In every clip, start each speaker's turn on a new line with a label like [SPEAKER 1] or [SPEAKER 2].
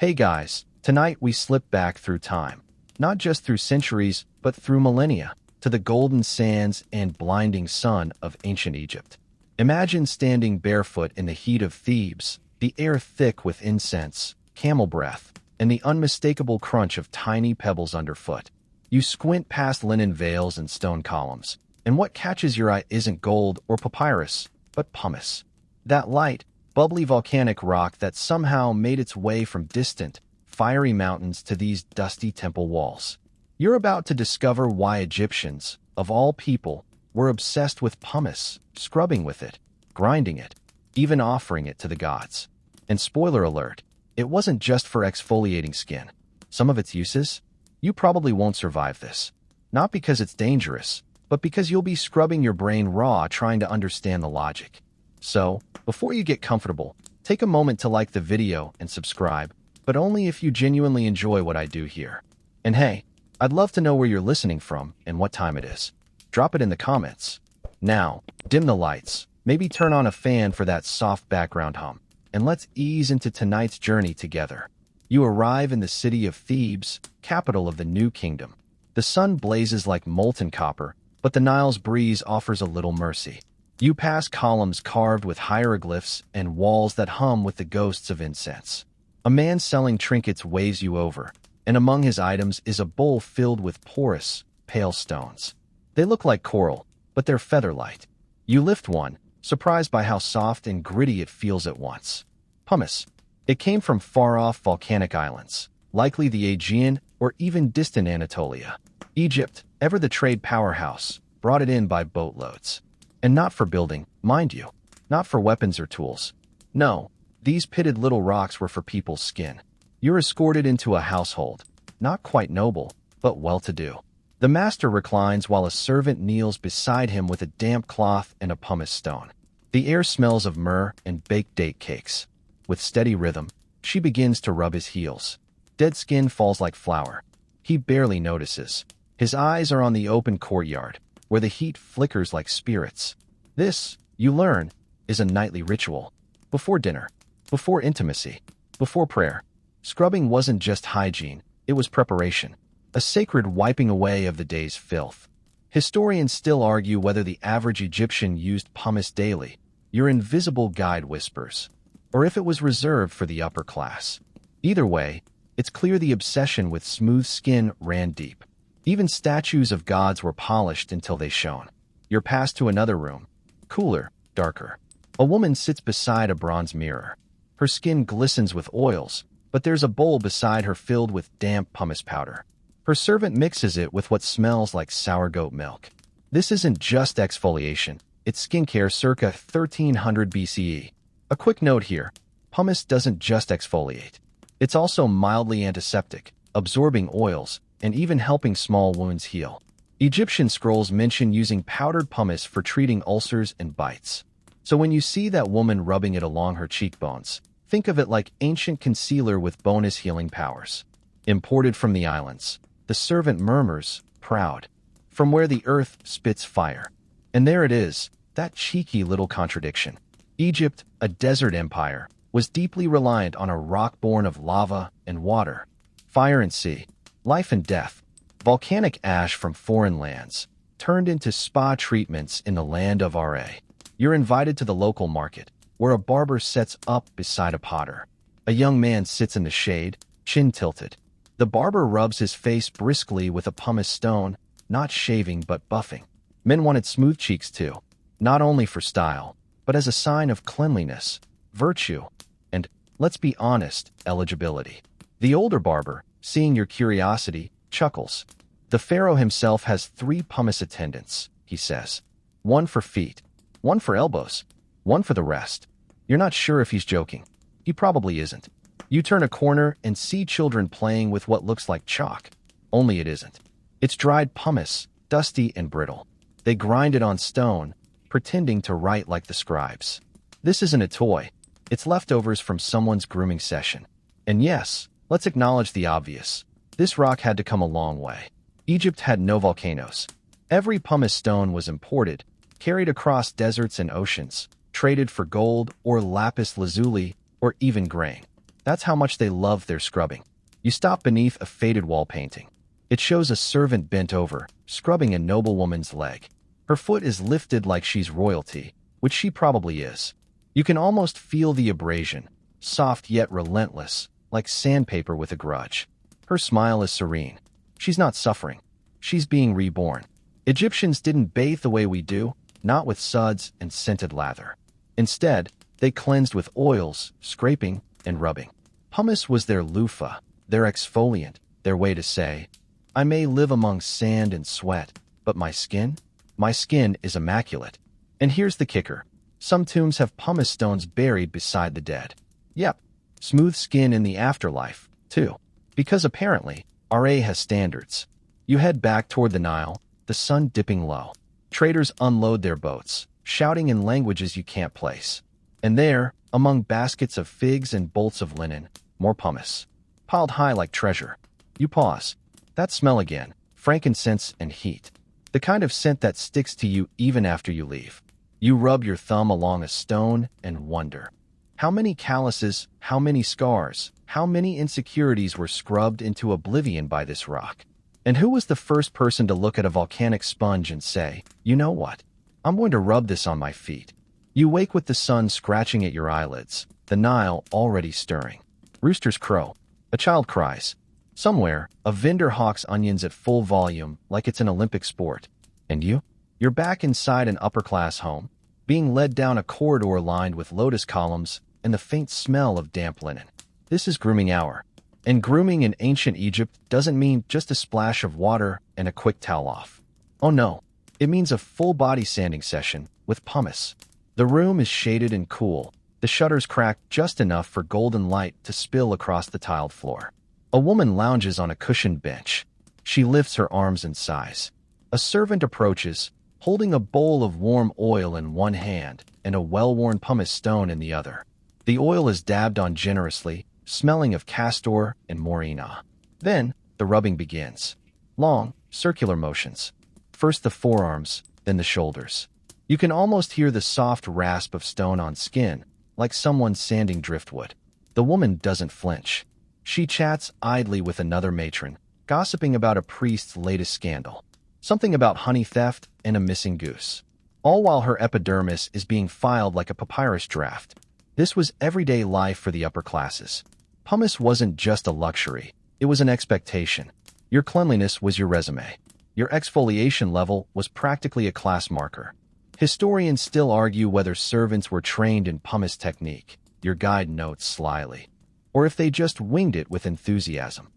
[SPEAKER 1] Hey guys, tonight we slip back through time. Not just through centuries, but through millennia, to the golden sands and blinding sun of ancient Egypt. Imagine standing barefoot in the heat of Thebes, the air thick with incense, camel breath, and the unmistakable crunch of tiny pebbles underfoot. You squint past linen veils and stone columns, and what catches your eye isn't gold or papyrus, but pumice. That light, bubbly volcanic rock that somehow made its way from distant, fiery mountains to these dusty temple walls. You're about to discover why Egyptians, of all people, were obsessed with pumice, scrubbing with it, grinding it, even offering it to the gods. And spoiler alert, it wasn't just for exfoliating skin. Some of its uses? You probably won't survive this. Not because it's dangerous, but because you'll be scrubbing your brain raw trying to understand the logic. So, before you get comfortable, take a moment to like the video and subscribe, but only if you genuinely enjoy what I do here. And hey, I'd love to know where you're listening from and what time it is. Drop it in the comments. Now, dim the lights, maybe turn on a fan for that soft background hum, and let's ease into tonight's journey together. You arrive in the city of Thebes, capital of the New Kingdom. The sun blazes like molten copper, but the Nile's breeze offers a little mercy. You pass columns carved with hieroglyphs and walls that hum with the ghosts of incense. A man selling trinkets waves you over, and among his items is a bowl filled with porous, pale stones. They look like coral, but they're feather-light. You lift one, surprised by how soft and gritty it feels at once. Pumice. It came from far-off volcanic islands, likely the Aegean or even distant Anatolia. Egypt, ever the trade powerhouse, brought it in by boatloads. And not for building, mind you. Not for weapons or tools. No, these pitted little rocks were for people's skin. You're escorted into a household, not quite noble, but well-to-do. The master reclines while a servant kneels beside him with a damp cloth and a pumice stone. The air smells of myrrh and baked date cakes. With steady rhythm, she begins to rub his heels. Dead skin falls like flour. He barely notices. His eyes are on the open courtyard, where the heat flickers like spirits. This, you learn, is a nightly ritual. Before dinner, before intimacy, before prayer. Scrubbing wasn't just hygiene, it was preparation. A sacred wiping away of the day's filth. Historians still argue whether the average Egyptian used pumice daily, your invisible guide whispers, or if it was reserved for the upper class. Either way, it's clear the obsession with smooth skin ran deep. Even statues of gods were polished until they shone. You're passed to another room, cooler, darker. A woman sits beside a bronze mirror. Her skin glistens with oils, but there's a bowl beside her filled with damp pumice powder. Her servant mixes it with what smells like sour goat milk. This isn't just exfoliation, it's skincare circa 1300 BCE. A quick note here, pumice doesn't just exfoliate. It's also mildly antiseptic, absorbing oils, and even helping small wounds heal. Egyptian scrolls mention using powdered pumice for treating ulcers and bites. So when you see that woman rubbing it along her cheekbones, think of it like ancient concealer with bonus healing powers. Imported from the islands, the servant murmurs, proud, from where the earth spits fire. And there it is, that cheeky little contradiction. Egypt, a desert empire, was deeply reliant on a rock born of lava and water, fire and sea, life and death. Volcanic ash from foreign lands, turned into spa treatments in the land of Ra. You're invited to the local market, where a barber sets up beside a potter. A young man sits in the shade, chin tilted. The barber rubs his face briskly with a pumice stone, not shaving but buffing. Men wanted smooth cheeks too, not only for style, but as a sign of cleanliness, virtue, and, let's be honest, eligibility. The older barber, seeing your curiosity, chuckles. The pharaoh himself has 3 pumice attendants, he says. 1 for feet, 1 for elbows, 1 for the rest. You're not sure if he's joking. He probably isn't. You turn a corner and see children playing with what looks like chalk. Only it isn't. It's dried pumice, dusty and brittle. They grind it on stone, pretending to write like the scribes. This isn't a toy. It's leftovers from someone's grooming session. And yes, let's acknowledge the obvious. This rock had to come a long way. Egypt had no volcanoes. Every pumice stone was imported, carried across deserts and oceans, traded for gold or lapis lazuli or even grain. That's how much they love their scrubbing. You stop beneath a faded wall painting. It shows a servant bent over, scrubbing a noblewoman's leg. Her foot is lifted like she's royalty, which she probably is. You can almost feel the abrasion, soft yet relentless, like sandpaper with a grudge. Her smile is serene. She's not suffering. She's being reborn. Egyptians didn't bathe the way we do, not with suds and scented lather. Instead, they cleansed with oils, scraping, and rubbing. Pumice was their loofah, their exfoliant, their way to say, I may live among sand and sweat, but my skin is immaculate. And here's the kicker. Some tombs have pumice stones buried beside the dead. Yep, smooth skin in the afterlife, too. Because apparently, RA has standards. You head back toward the Nile, the sun dipping low. Traders unload their boats, shouting in languages you can't place. And there, among baskets of figs and bolts of linen, more pumice, piled high like treasure. You pause. That smell again, frankincense and heat. The kind of scent that sticks to you even after you leave. You rub your thumb along a stone and wonder. How many calluses, how many scars, how many insecurities were scrubbed into oblivion by this rock? And who was the first person to look at a volcanic sponge and say, you know what? I'm going to rub this on my feet. You wake with the sun scratching at your eyelids, the Nile already stirring. Roosters crow. A child cries. Somewhere, a vendor hawks onions at full volume like it's an Olympic sport. And you? You're back inside an upper-class home, being led down a corridor lined with lotus columns and the faint smell of damp linen. This is grooming hour. And grooming in ancient Egypt doesn't mean just a splash of water and a quick towel off. Oh no, it means a full-body sanding session with pumice. The room is shaded and cool, the shutters cracked just enough for golden light to spill across the tiled floor. A woman lounges on a cushioned bench. She lifts her arms and sighs. A servant approaches, holding a bowl of warm oil in one hand and a well-worn pumice stone in the other. The oil is dabbed on generously, smelling of castor and morena. Then, the rubbing begins. Long, circular motions. First the forearms, then the shoulders. You can almost hear the soft rasp of stone on skin, like someone sanding driftwood. The woman doesn't flinch. She chats idly with another matron, gossiping about a priest's latest scandal. Something about honey theft and a missing goose. All while her epidermis is being filed like a papyrus draft. This was everyday life for the upper classes. Pumice wasn't just a luxury, it was an expectation. Your cleanliness was your resume. Your exfoliation level was practically a class marker. Historians still argue whether servants were trained in pumice technique, your guide notes slyly, or if they just winged it with enthusiasm.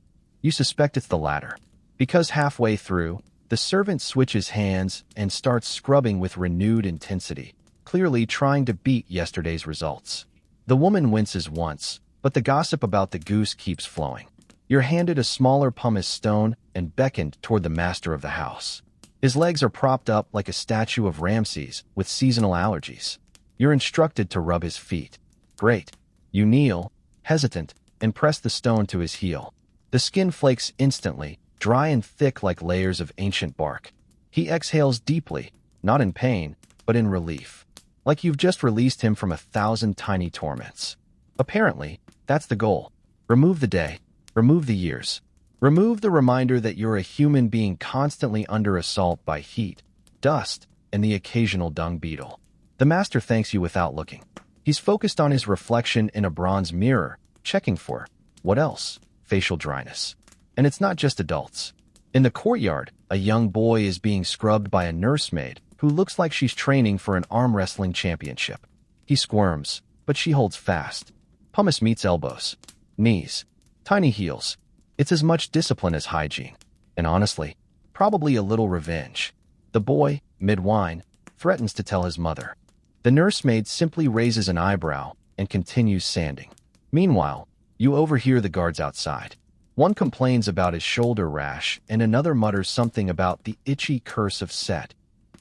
[SPEAKER 1] You suspect it's the latter, because halfway through, the servant switches hands and starts scrubbing with renewed intensity, clearly trying to beat yesterday's results. The woman winces once, but the gossip about the goose keeps flowing. You're handed a smaller pumice stone and beckoned toward the master of the house. His legs are propped up like a statue of Ramses with seasonal allergies. You're instructed to rub his feet. Great. You kneel, hesitant, and press the stone to his heel. The skin flakes instantly, dry and thick like layers of ancient bark. He exhales deeply, not in pain, but in relief, like you've just released him from 1,000 tiny torments. Apparently, that's the goal. Remove the day, remove the years. Remove the reminder that you're a human being constantly under assault by heat, dust, and the occasional dung beetle. The master thanks you without looking. He's focused on his reflection in a bronze mirror, checking for, what else? Facial dryness. And it's not just adults. In the courtyard, a young boy is being scrubbed by a nursemaid who looks like she's training for an arm wrestling championship. He squirms, but she holds fast. Pumice meets elbows, knees, tiny heels. It's as much discipline as hygiene. And honestly, probably a little revenge. The boy, mid-whine, threatens to tell his mother. The nursemaid simply raises an eyebrow and continues sanding. Meanwhile, you overhear the guards outside. One complains about his shoulder rash and another mutters something about the itchy curse of Set.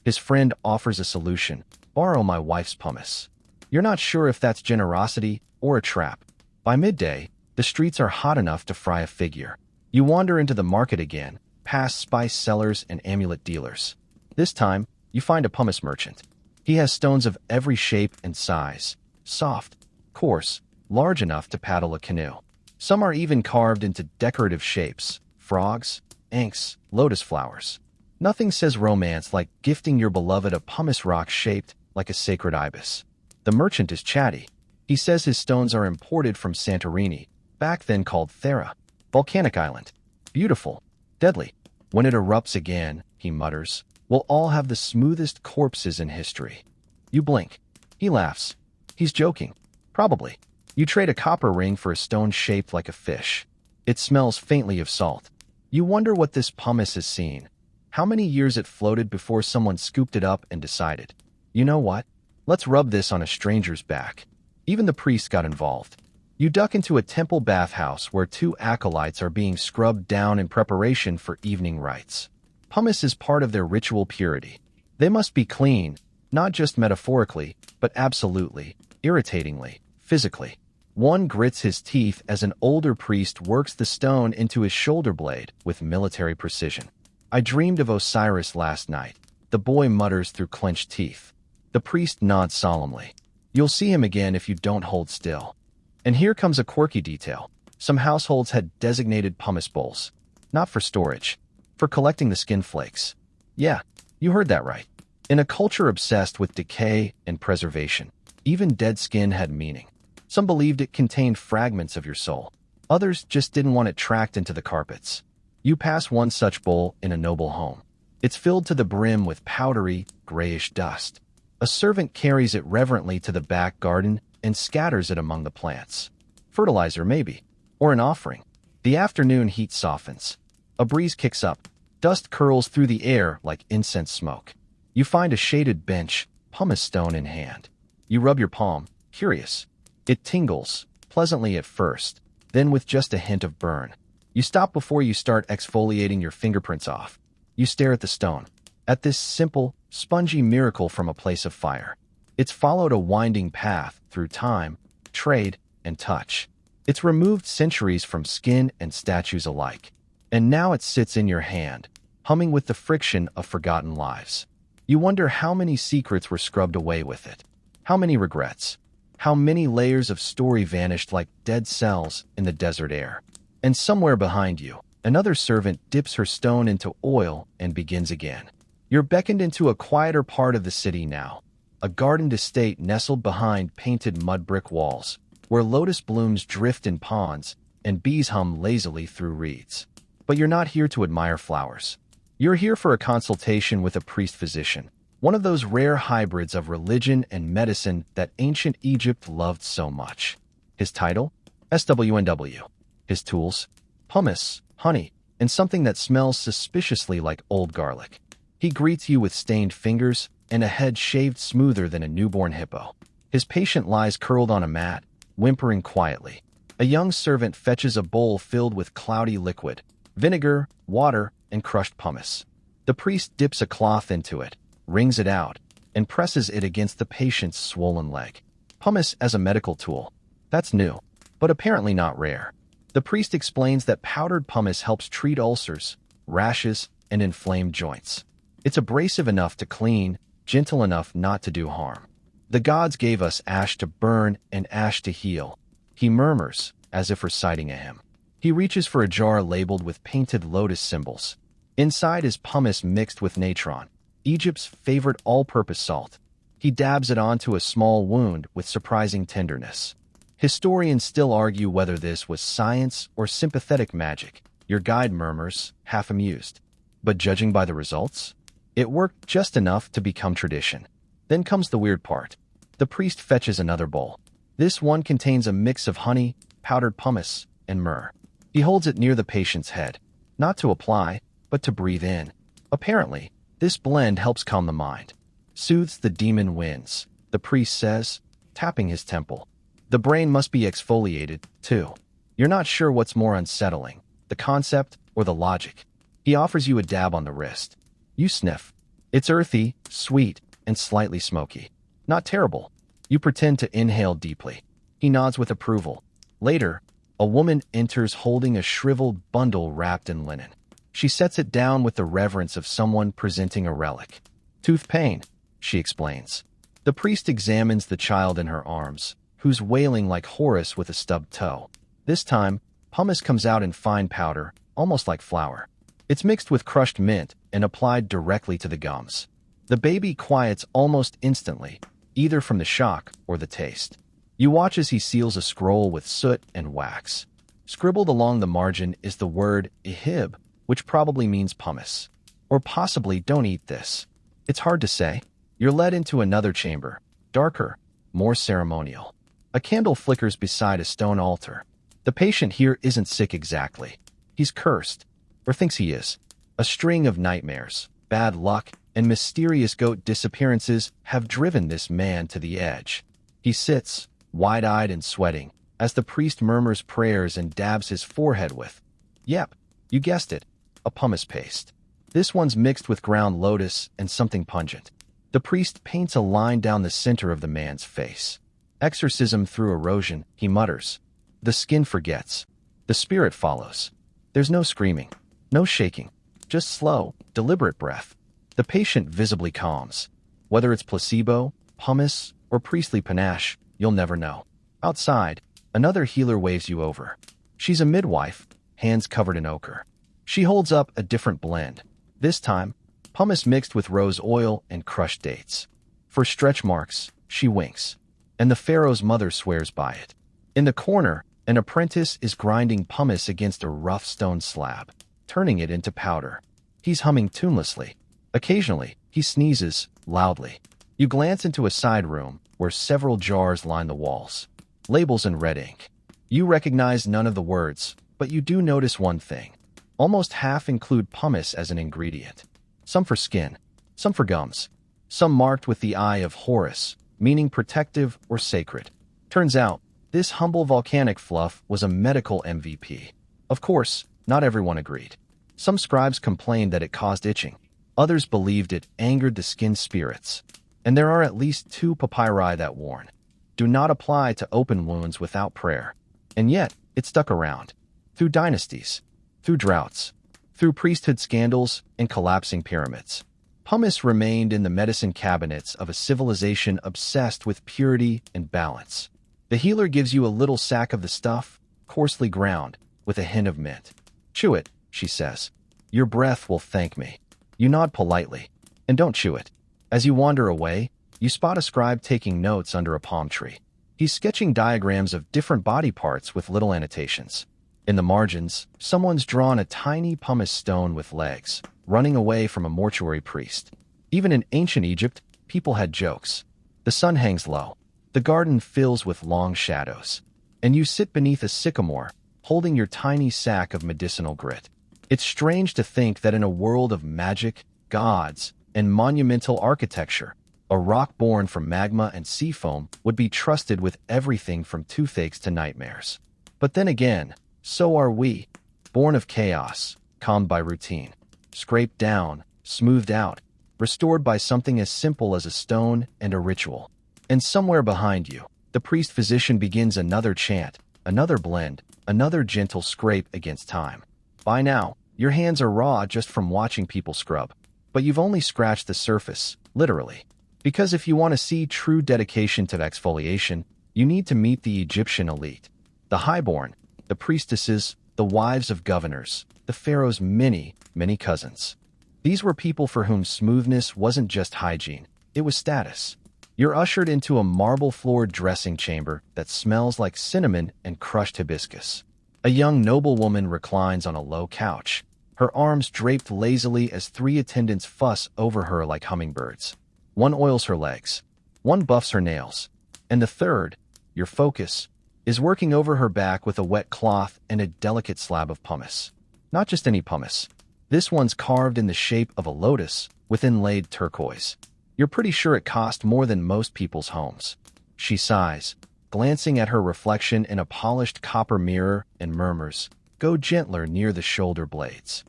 [SPEAKER 1] His friend offers a solution. Borrow my wife's pumice. You're not sure if that's generosity or a trap. By midday, the streets are hot enough to fry a figure. You wander into the market again, past spice sellers and amulet dealers. This time, you find a pumice merchant. He has stones of every shape and size, soft, coarse, large enough to paddle a canoe. Some are even carved into decorative shapes: frogs, inks, lotus flowers. Nothing says romance like gifting your beloved a pumice rock shaped like a sacred ibis. The merchant is chatty. He says his stones are imported from Santorini, back then called Thera, volcanic island. Beautiful, deadly. When it erupts again, he mutters, we'll all have the smoothest corpses in history. You blink. He laughs. He's joking. Probably. You trade a copper ring for a stone shaped like a fish. It smells faintly of salt. You wonder what this pumice has seen. How many years it floated before someone scooped it up and decided, you know what? Let's rub this on a stranger's back. Even the priest got involved. You duck into a temple bathhouse where two acolytes are being scrubbed down in preparation for evening rites. Pumice is part of their ritual purity. They must be clean, not just metaphorically, but absolutely, irritatingly, physically. One grits his teeth as an older priest works the stone into his shoulder blade with military precision. I dreamed of Osiris last night, the boy mutters through clenched teeth. The priest nods solemnly. You'll see him again if you don't hold still. And here comes a quirky detail. Some households had designated pumice bowls. Not for storage. For collecting the skin flakes. Yeah, you heard that right. In a culture obsessed with decay and preservation, even dead skin had meaning. Some believed it contained fragments of your soul. Others just didn't want it tracked into the carpets. You pass one such bowl in a noble home. It's filled to the brim with powdery, grayish dust. A servant carries it reverently to the back garden and scatters it among the plants. Fertilizer, maybe. Or an offering. The afternoon heat softens. A breeze kicks up. Dust curls through the air like incense smoke. You find a shaded bench, pumice stone in hand. You rub your palm, curious. It tingles, pleasantly at first, then with just a hint of burn. You stop before you start exfoliating your fingerprints off. You stare at the stone, at this simple, spongy miracle from a place of fire. It's followed a winding path through time, trade, and touch. It's removed centuries from skin and statues alike. And now it sits in your hand, humming with the friction of forgotten lives. You wonder how many secrets were scrubbed away with it. How many regrets. How many layers of story vanished like dead cells in the desert air. And somewhere behind you, another servant dips her stone into oil and begins again. You're beckoned into a quieter part of the city now. A gardened estate nestled behind painted mud brick walls, where lotus blooms drift in ponds and bees hum lazily through reeds. But you're not here to admire flowers. You're here for a consultation with a priest-physician, one of those rare hybrids of religion and medicine that ancient Egypt loved so much. His title? SWNW. His tools? Pumice, honey, and something that smells suspiciously like old garlic. He greets you with stained fingers and a head shaved smoother than a newborn hippo. His patient lies curled on a mat, whimpering quietly. A young servant fetches a bowl filled with cloudy liquid, vinegar, water, and crushed pumice. The priest dips a cloth into it, wrings it out, and presses it against the patient's swollen leg. Pumice as a medical tool. That's new, but apparently not rare. The priest explains that powdered pumice helps treat ulcers, rashes, and inflamed joints. It's abrasive enough to clean, gentle enough not to do harm. The gods gave us ash to burn and ash to heal. He murmurs, as if reciting a hymn. He reaches for a jar labeled with painted lotus symbols. Inside is pumice mixed with natron, Egypt's favorite all-purpose salt. He dabs it onto a small wound with surprising tenderness. Historians still argue whether this was science or sympathetic magic. Your guide murmurs, half amused. But judging by the results, it worked just enough to become tradition. Then comes the weird part. The priest fetches another bowl. This one contains a mix of honey, powdered pumice, and myrrh. He holds it near the patient's head, not to apply, but to breathe in. Apparently, this blend helps calm the mind. Soothes the demon winds, the priest says, tapping his temple. The brain must be exfoliated, too. You're not sure what's more unsettling, the concept or the logic. He offers you a dab on the wrist. You sniff. It's earthy, sweet, and slightly smoky. Not terrible. You pretend to inhale deeply. He nods with approval. Later, a woman enters holding a shriveled bundle wrapped in linen. She sets it down with the reverence of someone presenting a relic. Tooth pain, she explains. The priest examines the child in her arms, who's wailing like Horus with a stubbed toe. This time, Pumice comes out in fine powder, almost like flour. It's mixed with crushed mint and applied directly to the gums. The baby quiets almost instantly, either from the shock or the taste. You watch as he seals a scroll with soot and wax. Scribbled along the margin is the word ihib, which probably means pumice. Or possibly don't eat this. It's hard to say. You're led into another chamber, darker, more ceremonial. A candle flickers beside a stone altar. The patient here isn't sick exactly. He's cursed, or thinks he is. A string of nightmares, bad luck, and mysterious goat disappearances have driven this man to the edge. He sits, wide-eyed and sweating, as the priest murmurs prayers and dabs his forehead with, yep, you guessed it, a pumice paste. This one's mixed with ground lotus and something pungent. The priest paints a line down the center of the man's face. Exorcism through erosion, he mutters. The skin forgets. The spirit follows. There's no screaming, no shaking, just slow, deliberate breath. The patient visibly calms. Whether it's placebo, pumice, or priestly panache, you'll never know. Outside, another healer waves you over. She's a midwife, hands covered in ochre. She holds up a different blend. This time, pumice mixed with rose oil and crushed dates. For stretch marks, she winks. And the pharaoh's mother swears by it. In the corner, an apprentice is grinding pumice against a rough stone slab, turning it into powder. He's humming tunelessly. Occasionally, he sneezes, loudly. You glance into a side room, where several jars line the walls. Labels in red ink. You recognize none of the words, but you do notice one thing. Almost half include pumice as an ingredient. Some for skin, some for gums, some marked with the eye of Horus, meaning protective or sacred. Turns out, this humble volcanic fluff was a medical MVP. Of course, not everyone agreed. Some scribes complained that it caused itching. Others believed it angered the skin spirits. And there are at least 2 papyri that warn. Do not apply to open wounds without prayer. And yet, it stuck around. Through dynasties, through droughts, through priesthood scandals and collapsing pyramids. Pumice remained in the medicine cabinets of a civilization obsessed with purity and balance. The healer gives you a little sack of the stuff, coarsely ground, with a hint of mint. Chew it, she says. Your breath will thank me. You nod politely, and don't chew it. As you wander away, you spot a scribe taking notes under a palm tree. He's sketching diagrams of different body parts with little annotations. In the margins, someone's drawn a tiny pumice stone with legs, running away from a mortuary priest. Even in ancient Egypt, people had jokes. The sun hangs low. The garden fills with long shadows. And you sit beneath a sycamore, holding your tiny sack of medicinal grit. It's strange to think that in a world of magic, gods, and monumental architecture, a rock born from magma and sea foam would be trusted with everything from toothaches to nightmares. But then again, so are we, born of chaos, calmed by routine, scraped down, smoothed out, restored by something as simple as a stone and a ritual. And somewhere behind you, the priest-physician begins another chant, another blend, another gentle scrape against time. By now, your hands are raw just from watching people scrub. But you've only scratched the surface, literally. Because if you want to see true dedication to exfoliation, you need to meet the Egyptian elite. The highborn, the priestesses, the wives of governors, the pharaoh's many, many cousins. These were people for whom smoothness wasn't just hygiene, it was status. You're ushered into a marble-floored dressing chamber that smells like cinnamon and crushed hibiscus. A young noblewoman reclines on a low couch, her arms draped lazily as 3 attendants fuss over her like hummingbirds. One oils her legs, one buffs her nails, and the third, your focus, is working over her back with a wet cloth and a delicate slab of pumice. Not just any pumice. This one's carved in the shape of a lotus with inlaid turquoise. You're pretty sure it cost more than most people's homes. She sighs, glancing at her reflection in a polished copper mirror, and murmurs, "Go gentler near the shoulder blades."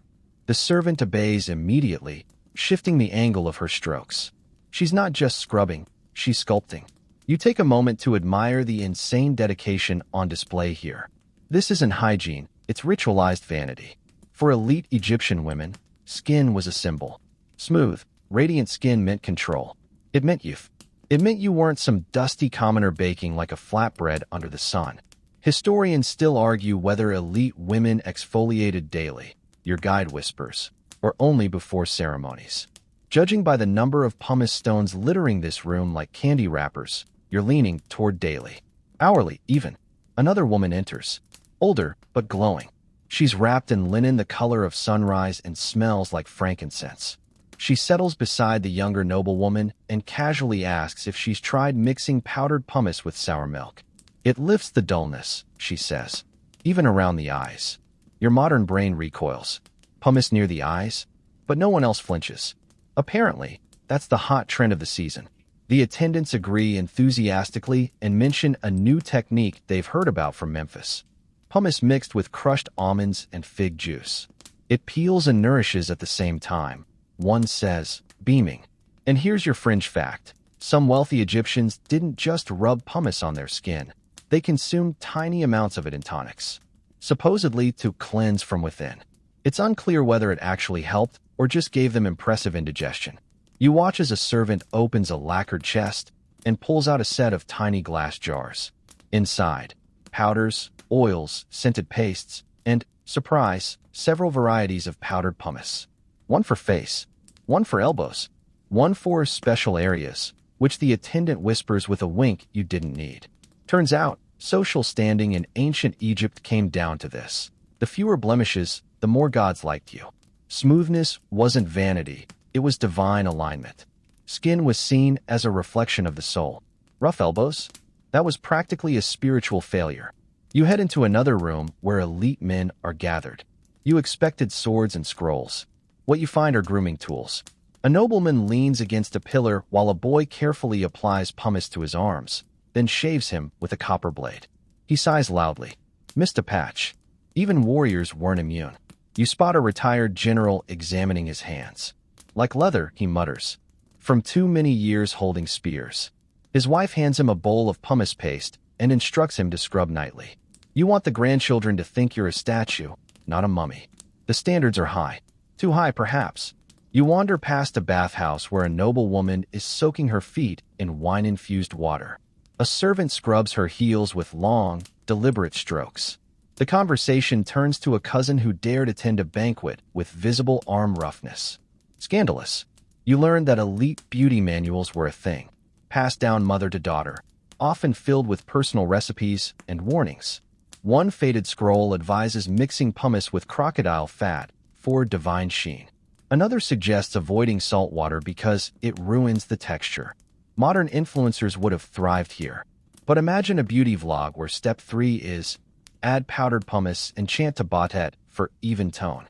[SPEAKER 1] The servant obeys immediately, shifting the angle of her strokes. She's not just scrubbing, she's sculpting. You take a moment to admire the insane dedication on display here. This isn't hygiene, it's ritualized vanity. For elite Egyptian women, skin was a symbol. Smooth, radiant skin meant control. It meant youth. It meant you weren't some dusty commoner baking like a flatbread under the sun. Historians still argue whether elite women exfoliated daily, your guide whispers, or only before ceremonies. Judging by the number of pumice stones littering this room like candy wrappers, you're leaning toward daily. Hourly, even. Another woman enters, older but glowing. She's wrapped in linen the color of sunrise and smells like frankincense. She settles beside the younger noblewoman and casually asks if she's tried mixing powdered pumice with sour milk. It lifts the dullness, she says, even around the eyes. Your modern brain recoils. Pumice near the eyes? But no one else flinches. Apparently, that's the hot trend of the season. The attendants agree enthusiastically and mention a new technique they've heard about from Memphis. Pumice mixed with crushed almonds and fig juice. It peels and nourishes at the same time, one says, beaming. And here's your fringe fact. Some wealthy Egyptians didn't just rub pumice on their skin. They consumed tiny amounts of it in tonics, supposedly to cleanse from within. It's unclear whether it actually helped or just gave them impressive indigestion. You watch as a servant opens a lacquered chest and pulls out a set of tiny glass jars. Inside, powders, oils, scented pastes, and, surprise, several varieties of powdered pumice. One for face, one for elbows, one for special areas, which the attendant whispers with a wink you didn't need. Turns out, social standing in ancient Egypt came down to this. The fewer blemishes, the more gods liked you. Smoothness wasn't vanity, it was divine alignment. Skin was seen as a reflection of the soul. Rough elbows? That was practically a spiritual failure. You head into another room where elite men are gathered. You expected swords and scrolls. What you find are grooming tools. A nobleman leans against a pillar while a boy carefully applies pumice to his arms, then shaves him with a copper blade. He sighs loudly. Missed a patch. Even warriors weren't immune. You spot a retired general examining his hands. Like leather, he mutters. From too many years holding spears. His wife hands him a bowl of pumice paste and instructs him to scrub nightly. You want the grandchildren to think you're a statue, not a mummy. The standards are high. Too high, perhaps. You wander past a bathhouse where a noblewoman is soaking her feet in wine-infused water. A servant scrubs her heels with long, deliberate strokes. The conversation turns to a cousin who dared attend a banquet with visible arm roughness. Scandalous. You learn that elite beauty manuals were a thing, passed down mother to daughter, often filled with personal recipes and warnings. One faded scroll advises mixing pumice with crocodile fat for divine sheen. Another suggests avoiding salt water because it ruins the texture. Modern influencers would have thrived here. But imagine a beauty vlog where step 3 is add powdered pumice and chant to Batet for even tone.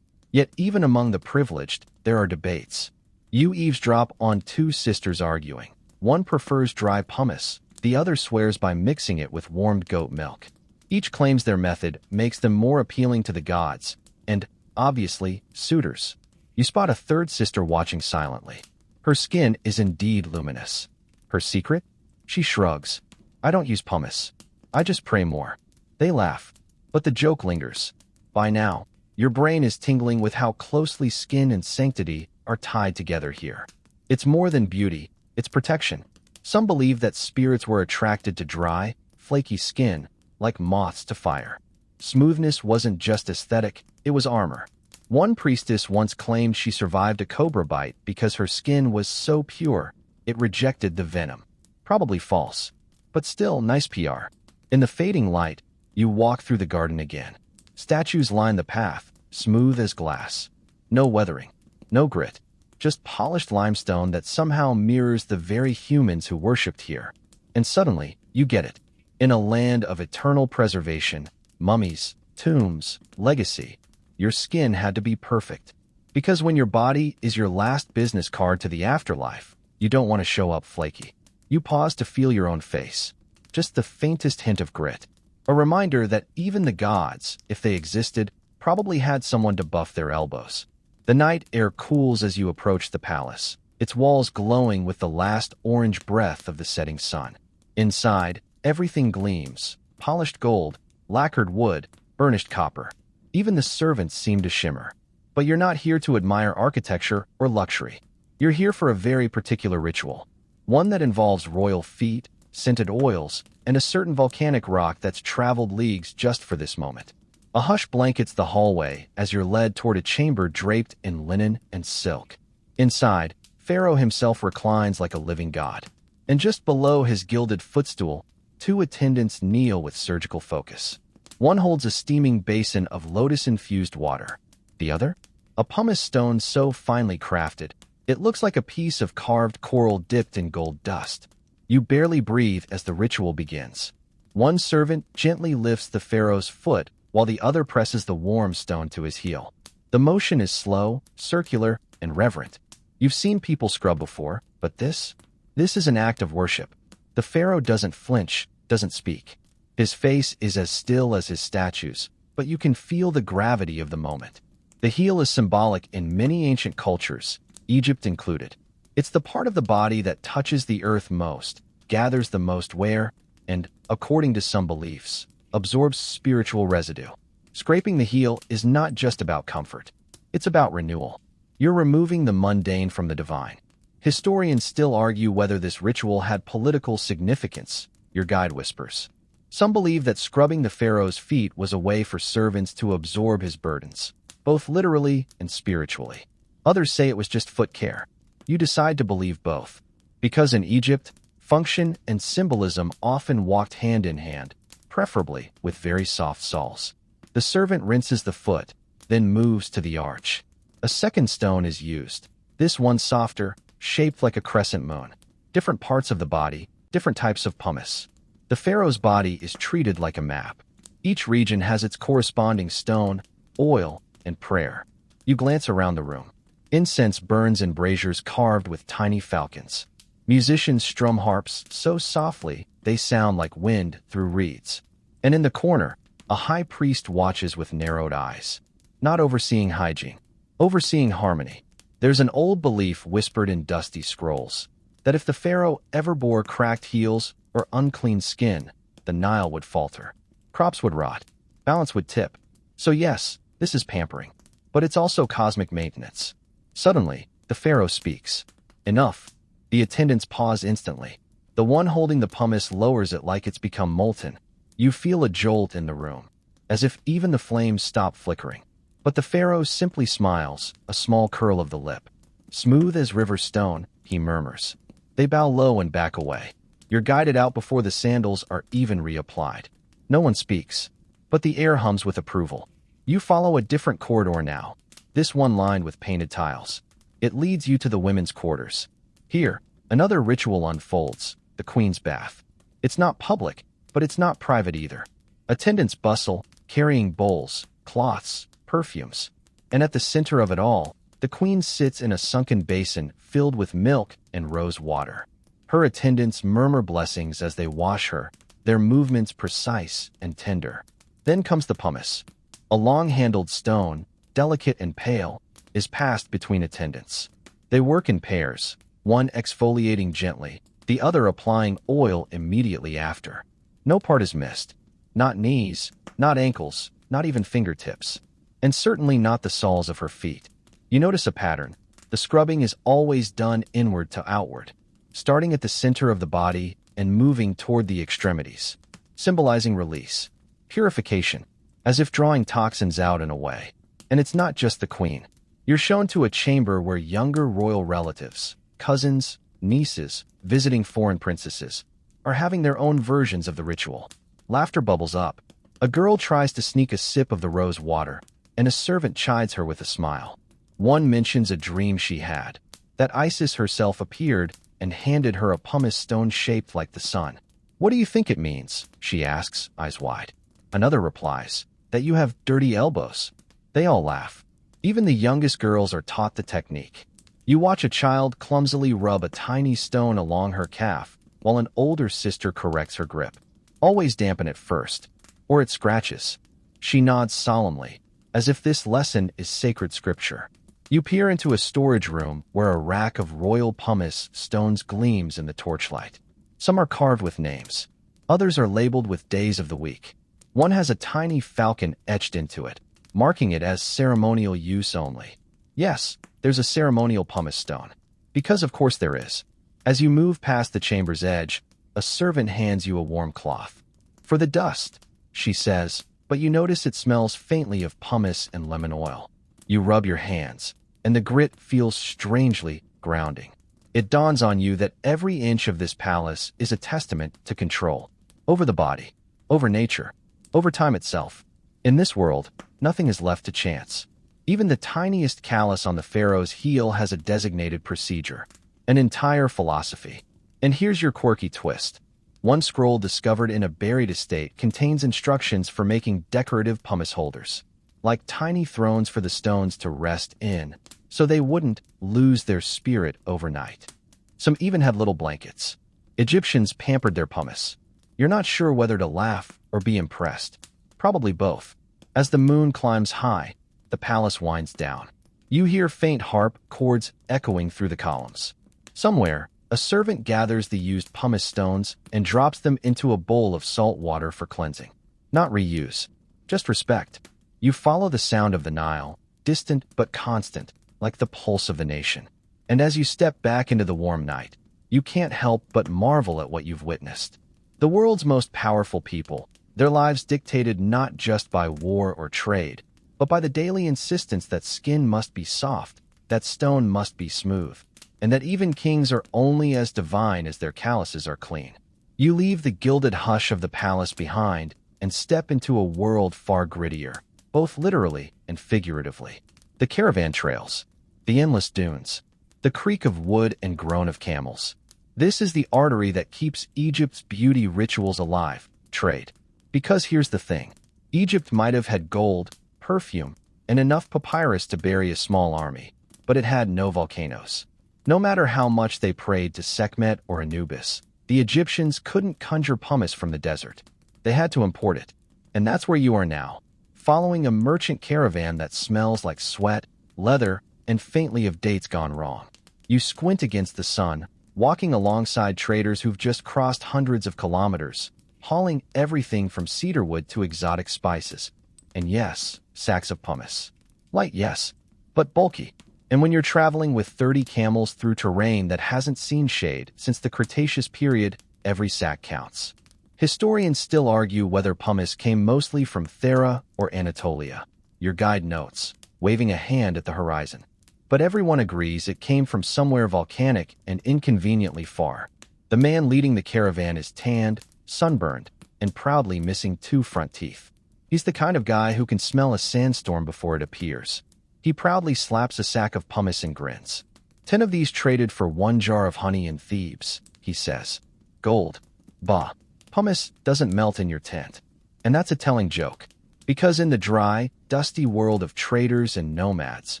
[SPEAKER 1] Yet even among the privileged, there are debates. You eavesdrop on two sisters arguing. One prefers dry pumice, the other swears by mixing it with warmed goat milk. Each claims their method makes them more appealing to the gods, and, obviously, suitors. You spot a third sister watching silently. Her skin is indeed luminous. Her secret? She shrugs. I don't use pumice. I just pray more. They laugh, but the joke lingers. By now, your brain is tingling with how closely skin and sanctity are tied together here. It's more than beauty, it's protection. Some believe that spirits were attracted to dry, flaky skin, like moths to fire. Smoothness wasn't just aesthetic, it was armor. One priestess once claimed she survived a cobra bite because her skin was so pure, it rejected the venom. Probably false, but still nice PR. In the fading light, you walk through the garden again. Statues line the path, smooth as glass. No weathering, no grit, just polished limestone that somehow mirrors the very humans who worshipped here. And suddenly, you get it. In a land of eternal preservation, mummies, tombs, legacy, your skin had to be perfect. Because when your body is your last business card to the afterlife, you don't want to show up flaky. You pause to feel your own face. Just the faintest hint of grit. A reminder that even the gods, if they existed, probably had someone to buff their elbows. The night air cools as you approach the palace, its walls glowing with the last orange breath of the setting sun. Inside, everything gleams. Polished gold, lacquered wood, burnished copper. Even the servants seem to shimmer. But you're not here to admire architecture or luxury. You're here for a very particular ritual. One that involves royal feet, scented oils, and and a certain volcanic rock that's traveled leagues just for this moment. A hush blankets the hallway as you're led toward a chamber draped in linen and silk. Inside, Pharaoh himself reclines like a living god. And just below his gilded footstool, two attendants kneel with surgical focus. One holds a steaming basin of lotus-infused water. The other? A pumice stone so finely crafted, it looks like a piece of carved coral dipped in gold dust. You barely breathe as the ritual begins. One servant gently lifts the pharaoh's foot while the other presses the warm stone to his heel. The motion is slow, circular, and reverent. You've seen people scrub before, but this is an act of worship. The pharaoh doesn't flinch, doesn't speak. His face is as still as his statues, but you can feel the gravity of the moment. The heel is symbolic in many ancient cultures, Egypt included. It's the part of the body that touches the earth most, gathers the most wear, and, according to some beliefs, absorbs spiritual residue. Scraping the heel is not just about comfort. It's about renewal. You're removing the mundane from the divine. Historians still argue whether this ritual had political significance, your guide whispers. Some believe that scrubbing the pharaoh's feet was a way for servants to absorb his burdens, both literally and spiritually. Others say it was just foot care. You decide to believe both. Because in Egypt, function and symbolism often walked hand in hand, preferably with very soft soles. The servant rinses the foot, then moves to the arch. A second stone is used, this one softer, shaped like a crescent moon. Different parts of the body, different types of pumice. The pharaoh's body is treated like a map. Each region has its corresponding stone, oil, and prayer. You glance around the room. Incense burns in braziers carved with tiny falcons. Musicians strum harps so softly they sound like wind through reeds. And in the corner, a high priest watches with narrowed eyes, not overseeing hygiene, overseeing harmony. There's an old belief whispered in dusty scrolls that if the pharaoh ever bore cracked heels or unclean skin, the Nile would falter, crops would rot, balance would tip. So yes, this is pampering, but it's also cosmic maintenance. Suddenly, the pharaoh speaks. Enough. The attendants pause instantly. The one holding the pumice lowers it like it's become molten. You feel a jolt in the room, as if even the flames stop flickering. But the pharaoh simply smiles, a small curl of the lip. Smooth as river stone, he murmurs. They bow low and back away. You're guided out before the sandals are even reapplied. No one speaks, but the air hums with approval. You follow a different corridor now, this one lined with painted tiles. It leads you to the women's quarters. Here, another ritual unfolds, the queen's bath. It's not public, but it's not private either. Attendants bustle, carrying bowls, cloths, perfumes. And at the center of it all, the queen sits in a sunken basin filled with milk and rose water. Her attendants murmur blessings as they wash her, their movements precise and tender. Then comes the pumice. A long-handled stone, delicate and pale, is passed between attendants. They work in pairs, one exfoliating gently, the other applying oil immediately after. No part is missed. Not knees, not ankles, not even fingertips. And certainly not the soles of her feet. You notice a pattern. The scrubbing is always done inward to outward, starting at the center of the body and moving toward the extremities, symbolizing release, purification, as if drawing toxins out and away. And it's not just the queen. You're shown to a chamber where younger royal relatives, cousins, nieces, visiting foreign princesses, are having their own versions of the ritual. Laughter bubbles up. A girl tries to sneak a sip of the rose water, and a servant chides her with a smile. One mentions a dream she had, that Isis herself appeared and handed her a pumice stone shaped like the sun. "What do you think it means?" she asks, eyes wide. Another replies, "That you have dirty elbows." They all laugh. Even the youngest girls are taught the technique. You watch a child clumsily rub a tiny stone along her calf, while an older sister corrects her grip. Always dampen it first, or it scratches. She nods solemnly, as if this lesson is sacred scripture. You peer into a storage room where a rack of royal pumice stones gleams in the torchlight. Some are carved with names. Others are labeled with days of the week. One has a tiny falcon etched into it, marking it as ceremonial use only. Yes, there's a ceremonial pumice stone. Because of course there is. As you move past the chamber's edge, a a servant hands you a warm cloth. "For the dust," she says, but you notice it smells faintly of pumice and lemon oil. You rub your hands, and the grit feels strangely grounding. It dawns on you that every inch of this palace is a testament to control over the body, over nature, over time itself. In this world, nothing is left to chance. Even the tiniest callus on the pharaoh's heel has a designated procedure, an entire philosophy. And here's your quirky twist. One scroll discovered in a buried estate contains instructions for making decorative pumice holders, like tiny thrones for the stones to rest in, so they wouldn't lose their spirit overnight. Some even had little blankets. Egyptians pampered their pumice. You're not sure whether to laugh or be impressed. Probably both. As the moon climbs high, the palace winds down. You hear faint harp chords echoing through the columns. Somewhere, a servant gathers the used pumice stones and drops them into a bowl of salt water for cleansing. Not reuse, just respect. You follow the sound of the Nile, distant but constant, like the pulse of the nation. And as you step back into the warm night, you can't help but marvel at what you've witnessed. The world's most powerful people, their lives dictated not just by war or trade, but by the daily insistence that skin must be soft, that stone must be smooth, and that even kings are only as divine as their calluses are clean. You leave the gilded hush of the palace behind and step into a world far grittier, both literally and figuratively. The caravan trails, the endless dunes, the creak of wood and groan of camels. This is the artery that keeps Egypt's beauty rituals alive, trade. Because here's the thing. Egypt might have had gold, perfume, and enough papyrus to bury a small army, but it had no volcanoes. No matter how much they prayed to Sekhmet or Anubis, the Egyptians couldn't conjure pumice from the desert. They had to import it. And that's where you are now, following a merchant caravan that smells like sweat, leather, and faintly of dates gone wrong. You squint against the sun, walking alongside traders who've just crossed hundreds of kilometers, hauling everything from cedarwood to exotic spices. And yes, sacks of pumice. Light, yes, but bulky. And when you're traveling with 30 camels through terrain that hasn't seen shade since the Cretaceous period, every sack counts. Historians still argue whether pumice came mostly from Thera or Anatolia. Your guide notes, waving a hand at the horizon. But everyone agrees it came from somewhere volcanic and inconveniently far. The man leading the caravan is tanned, sunburned, and proudly missing 2 front teeth. He's the kind of guy who can smell a sandstorm before it appears. He proudly slaps a sack of pumice and grins. 10 of these traded for 1 jar of honey in Thebes, he says. Gold. Bah. Pumice doesn't melt in your tent. And that's a telling joke. Because in the dry, dusty world of traders and nomads,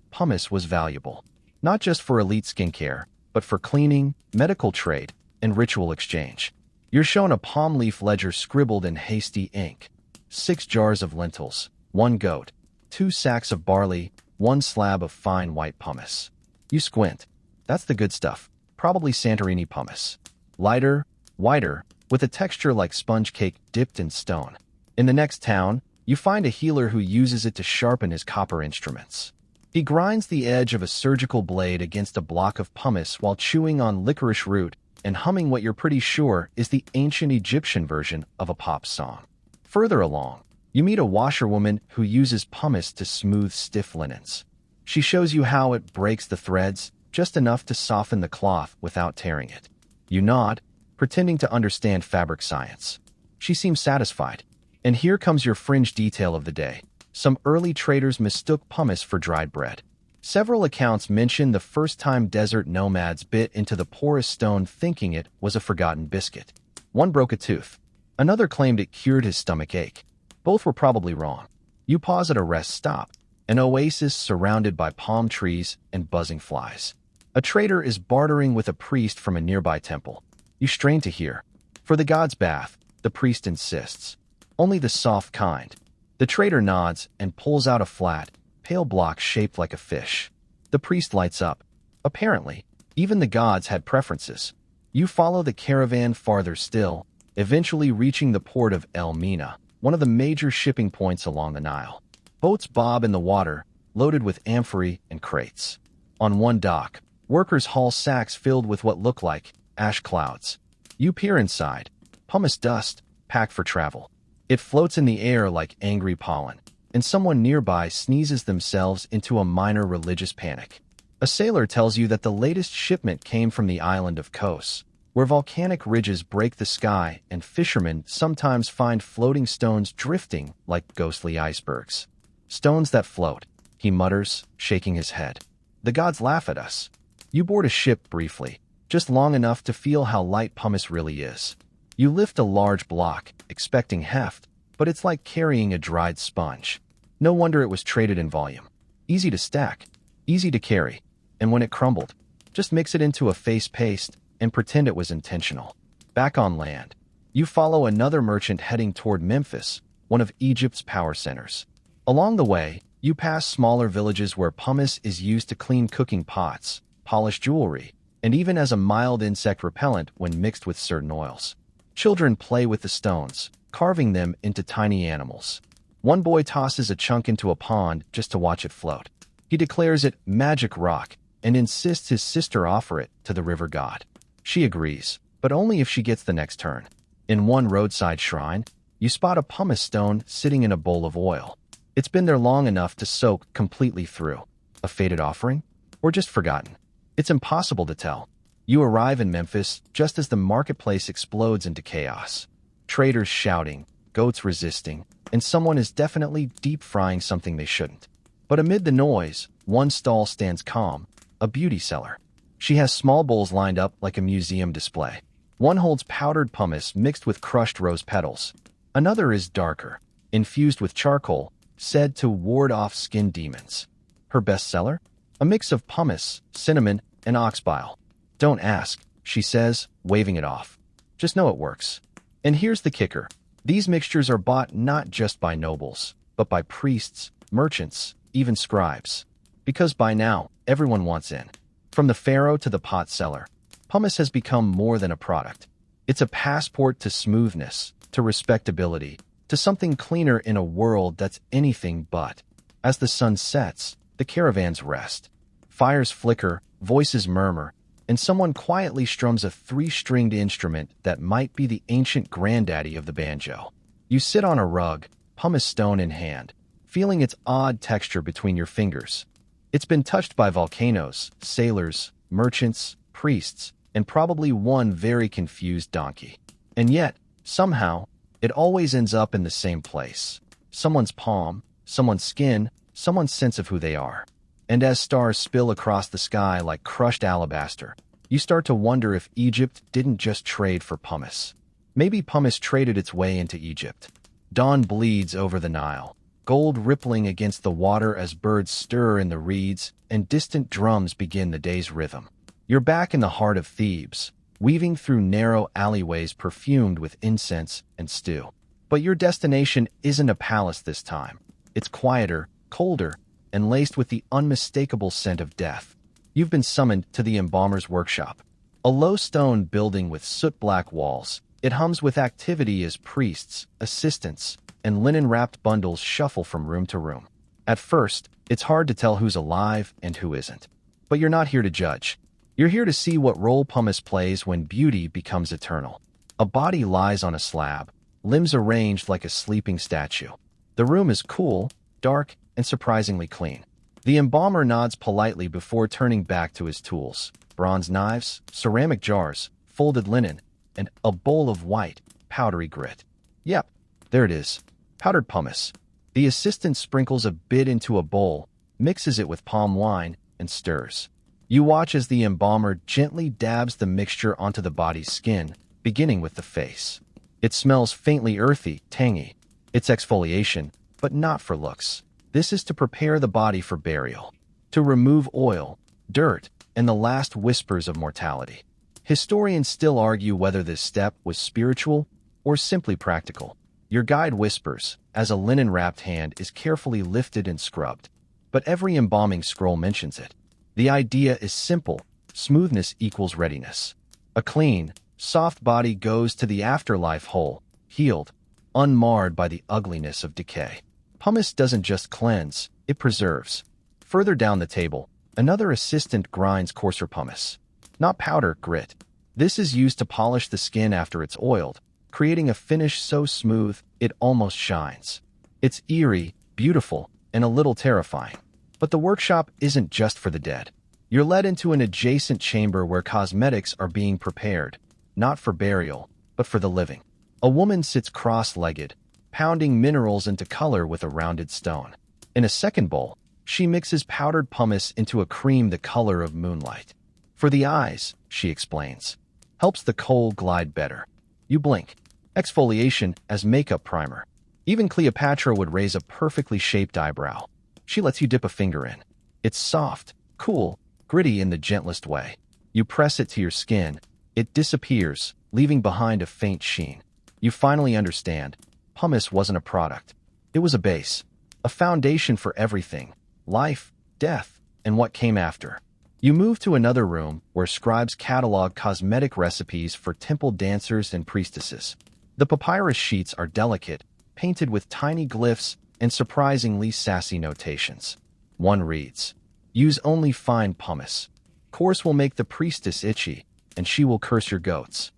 [SPEAKER 1] pumice was valuable. Not just for elite skincare, but for cleaning, medical trade, and ritual exchange. You're shown a palm leaf ledger scribbled in hasty ink. 6 jars of lentils, 1 goat, 2 sacks of barley, 1 slab of fine white pumice. You squint. That's the good stuff. Probably Santorini pumice. Lighter, whiter, with a texture like sponge cake dipped in stone. In the next town, you find a healer who uses it to sharpen his copper instruments. He grinds the edge of a surgical blade against a block of pumice while chewing on licorice root and humming what you're pretty sure is the ancient Egyptian version of a pop song. Further along, you meet a washerwoman who uses pumice to smooth stiff linens. She shows you how it breaks the threads, just enough to soften the cloth without tearing it. You nod, pretending to understand fabric science. She seems satisfied. And here comes your fringe detail of the day. Some early traders mistook pumice for dried bread. Several accounts mention the first time desert nomads bit into the porous stone thinking it was a forgotten biscuit. One broke a tooth. Another claimed it cured his stomach ache. Both were probably wrong. You pause at a rest stop, an oasis surrounded by palm trees and buzzing flies. A trader is bartering with a priest from a nearby temple. You strain to hear. For the god's bath, the priest insists. Only the soft kind. The trader nods and pulls out a flat, pale block shaped like a fish. The priest lights up. Apparently, even the gods had preferences. You follow the caravan farther still, eventually reaching the port of El Mina, one of the major shipping points along the Nile. Boats bob in the water, loaded with amphorae and crates. On one dock, workers haul sacks filled with what look like ash clouds. You peer inside. Pumice dust, packed for travel. It floats in the air like angry pollen, and someone nearby sneezes themselves into a minor religious panic. A sailor tells you that the latest shipment came from the island of Kos, where volcanic ridges break the sky and fishermen sometimes find floating stones drifting like ghostly icebergs. Stones that float, he mutters, shaking his head. The gods laugh at us. You board a ship briefly, just long enough to feel how light pumice really is. You lift a large block, expecting heft, but it's like carrying a dried sponge. No wonder it was traded in volume. Easy to stack, easy to carry, and when it crumbled, just mix it into a face paste and pretend it was intentional. Back on land, you follow another merchant heading toward Memphis, one of Egypt's power centers. Along the way, you pass smaller villages where pumice is used to clean cooking pots, polish jewelry, and even as a mild insect repellent when mixed with certain oils. Children play with the stones, carving them into tiny animals. One boy tosses a chunk into a pond just to watch it float. He declares it magic rock and insists his sister offer it to the river god. She agrees, but only if she gets the next turn. In one roadside shrine, you spot a pumice stone sitting in a bowl of oil. It's been there long enough to soak completely through. A faded offering? Or just forgotten? It's impossible to tell. You arrive in Memphis just as the marketplace explodes into chaos. Traders shouting, goats resisting, and someone is definitely deep-frying something they shouldn't. But amid the noise, one stall stands calm, a beauty seller. She has small bowls lined up like a museum display. One holds powdered pumice mixed with crushed rose petals. Another is darker, infused with charcoal, said to ward off skin demons. Her bestseller? A mix of pumice, cinnamon, and ox bile. Don't ask, she says, waving it off. Just know it works. And here's the kicker. These mixtures are bought not just by nobles, but by priests, merchants, even scribes. Because by now, everyone wants in. From the pharaoh to the pot seller, pumice has become more than a product. It's a passport to smoothness, to respectability, to something cleaner in a world that's anything but. As the sun sets, the caravans rest. Fires flicker, voices murmur, and someone quietly strums a three-stringed instrument that might be the ancient granddaddy of the banjo. You sit on a rug, pumice stone in hand, feeling its odd texture between your fingers. It's been touched by volcanoes, sailors, merchants, priests, and probably one very confused donkey. And yet, somehow, it always ends up in the same place. Someone's palm, someone's skin, someone's sense of who they are. And as stars spill across the sky like crushed alabaster, you start to wonder if Egypt didn't just trade for pumice. Maybe pumice traded its way into Egypt. Dawn bleeds over the Nile, gold rippling against the water as birds stir in the reeds and distant drums begin the day's rhythm. You're back in the heart of Thebes, weaving through narrow alleyways perfumed with incense and stew. But your destination isn't a palace this time. It's quieter, colder, and laced with the unmistakable scent of death. You've been summoned to the embalmer's workshop, a low stone building with soot-black walls. It hums with activity as priests, assistants, and linen-wrapped bundles shuffle from room to room. At first, it's hard to tell who's alive and who isn't. But you're not here to judge. You're here to see what role pumice plays when beauty becomes eternal. A body lies on a slab, limbs arranged like a sleeping statue. The room is cool, dark, and surprisingly clean. The embalmer nods politely before turning back to his tools. Bronze knives, ceramic jars, folded linen, and a bowl of white, powdery grit. Yep, there it is. Powdered pumice. The assistant sprinkles a bit into a bowl, mixes it with palm wine, and stirs. You watch as the embalmer gently dabs the mixture onto the body's skin, beginning with the face. It smells faintly earthy, tangy. It's exfoliation, but not for looks. This is to prepare the body for burial, to remove oil, dirt, and the last whispers of mortality. Historians still argue whether this step was spiritual or simply practical. Your guide whispers, as a linen-wrapped hand is carefully lifted and scrubbed. But every embalming scroll mentions it. The idea is simple. Smoothness equals readiness. A clean, soft body goes to the afterlife whole, healed, unmarred by the ugliness of decay. Pumice doesn't just cleanse, it preserves. Further down the table, another assistant grinds coarser pumice. Not powder, grit. This is used to polish the skin after it's oiled, creating a finish so smooth it almost shines. It's eerie, beautiful, and a little terrifying. But the workshop isn't just for the dead. You're led into an adjacent chamber where cosmetics are being prepared, not for burial, but for the living. A woman sits cross-legged, pounding minerals into color with a rounded stone. In a second bowl, she mixes powdered pumice into a cream the color of moonlight. For the eyes, she explains, helps the kohl glide better. You blink. Exfoliation as makeup primer. Even Cleopatra would raise a perfectly shaped eyebrow. She lets you dip a finger in. It's soft, cool, gritty in the gentlest way. You press it to your skin. It disappears, leaving behind a faint sheen. You finally understand. Pumice wasn't a product. It was a base. A foundation for everything. Life, death, and what came after. You move to another room where scribes catalog cosmetic recipes for temple dancers and priestesses. The papyrus sheets are delicate, painted with tiny glyphs and surprisingly sassy notations. One reads, "Use only fine pumice. Coarse will make the priestess itchy, and she will curse your goats."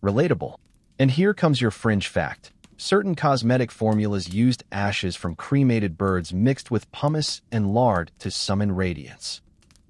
[SPEAKER 1] Relatable. And here comes your fringe fact. Certain cosmetic formulas used ashes from cremated birds mixed with pumice and lard to summon radiance.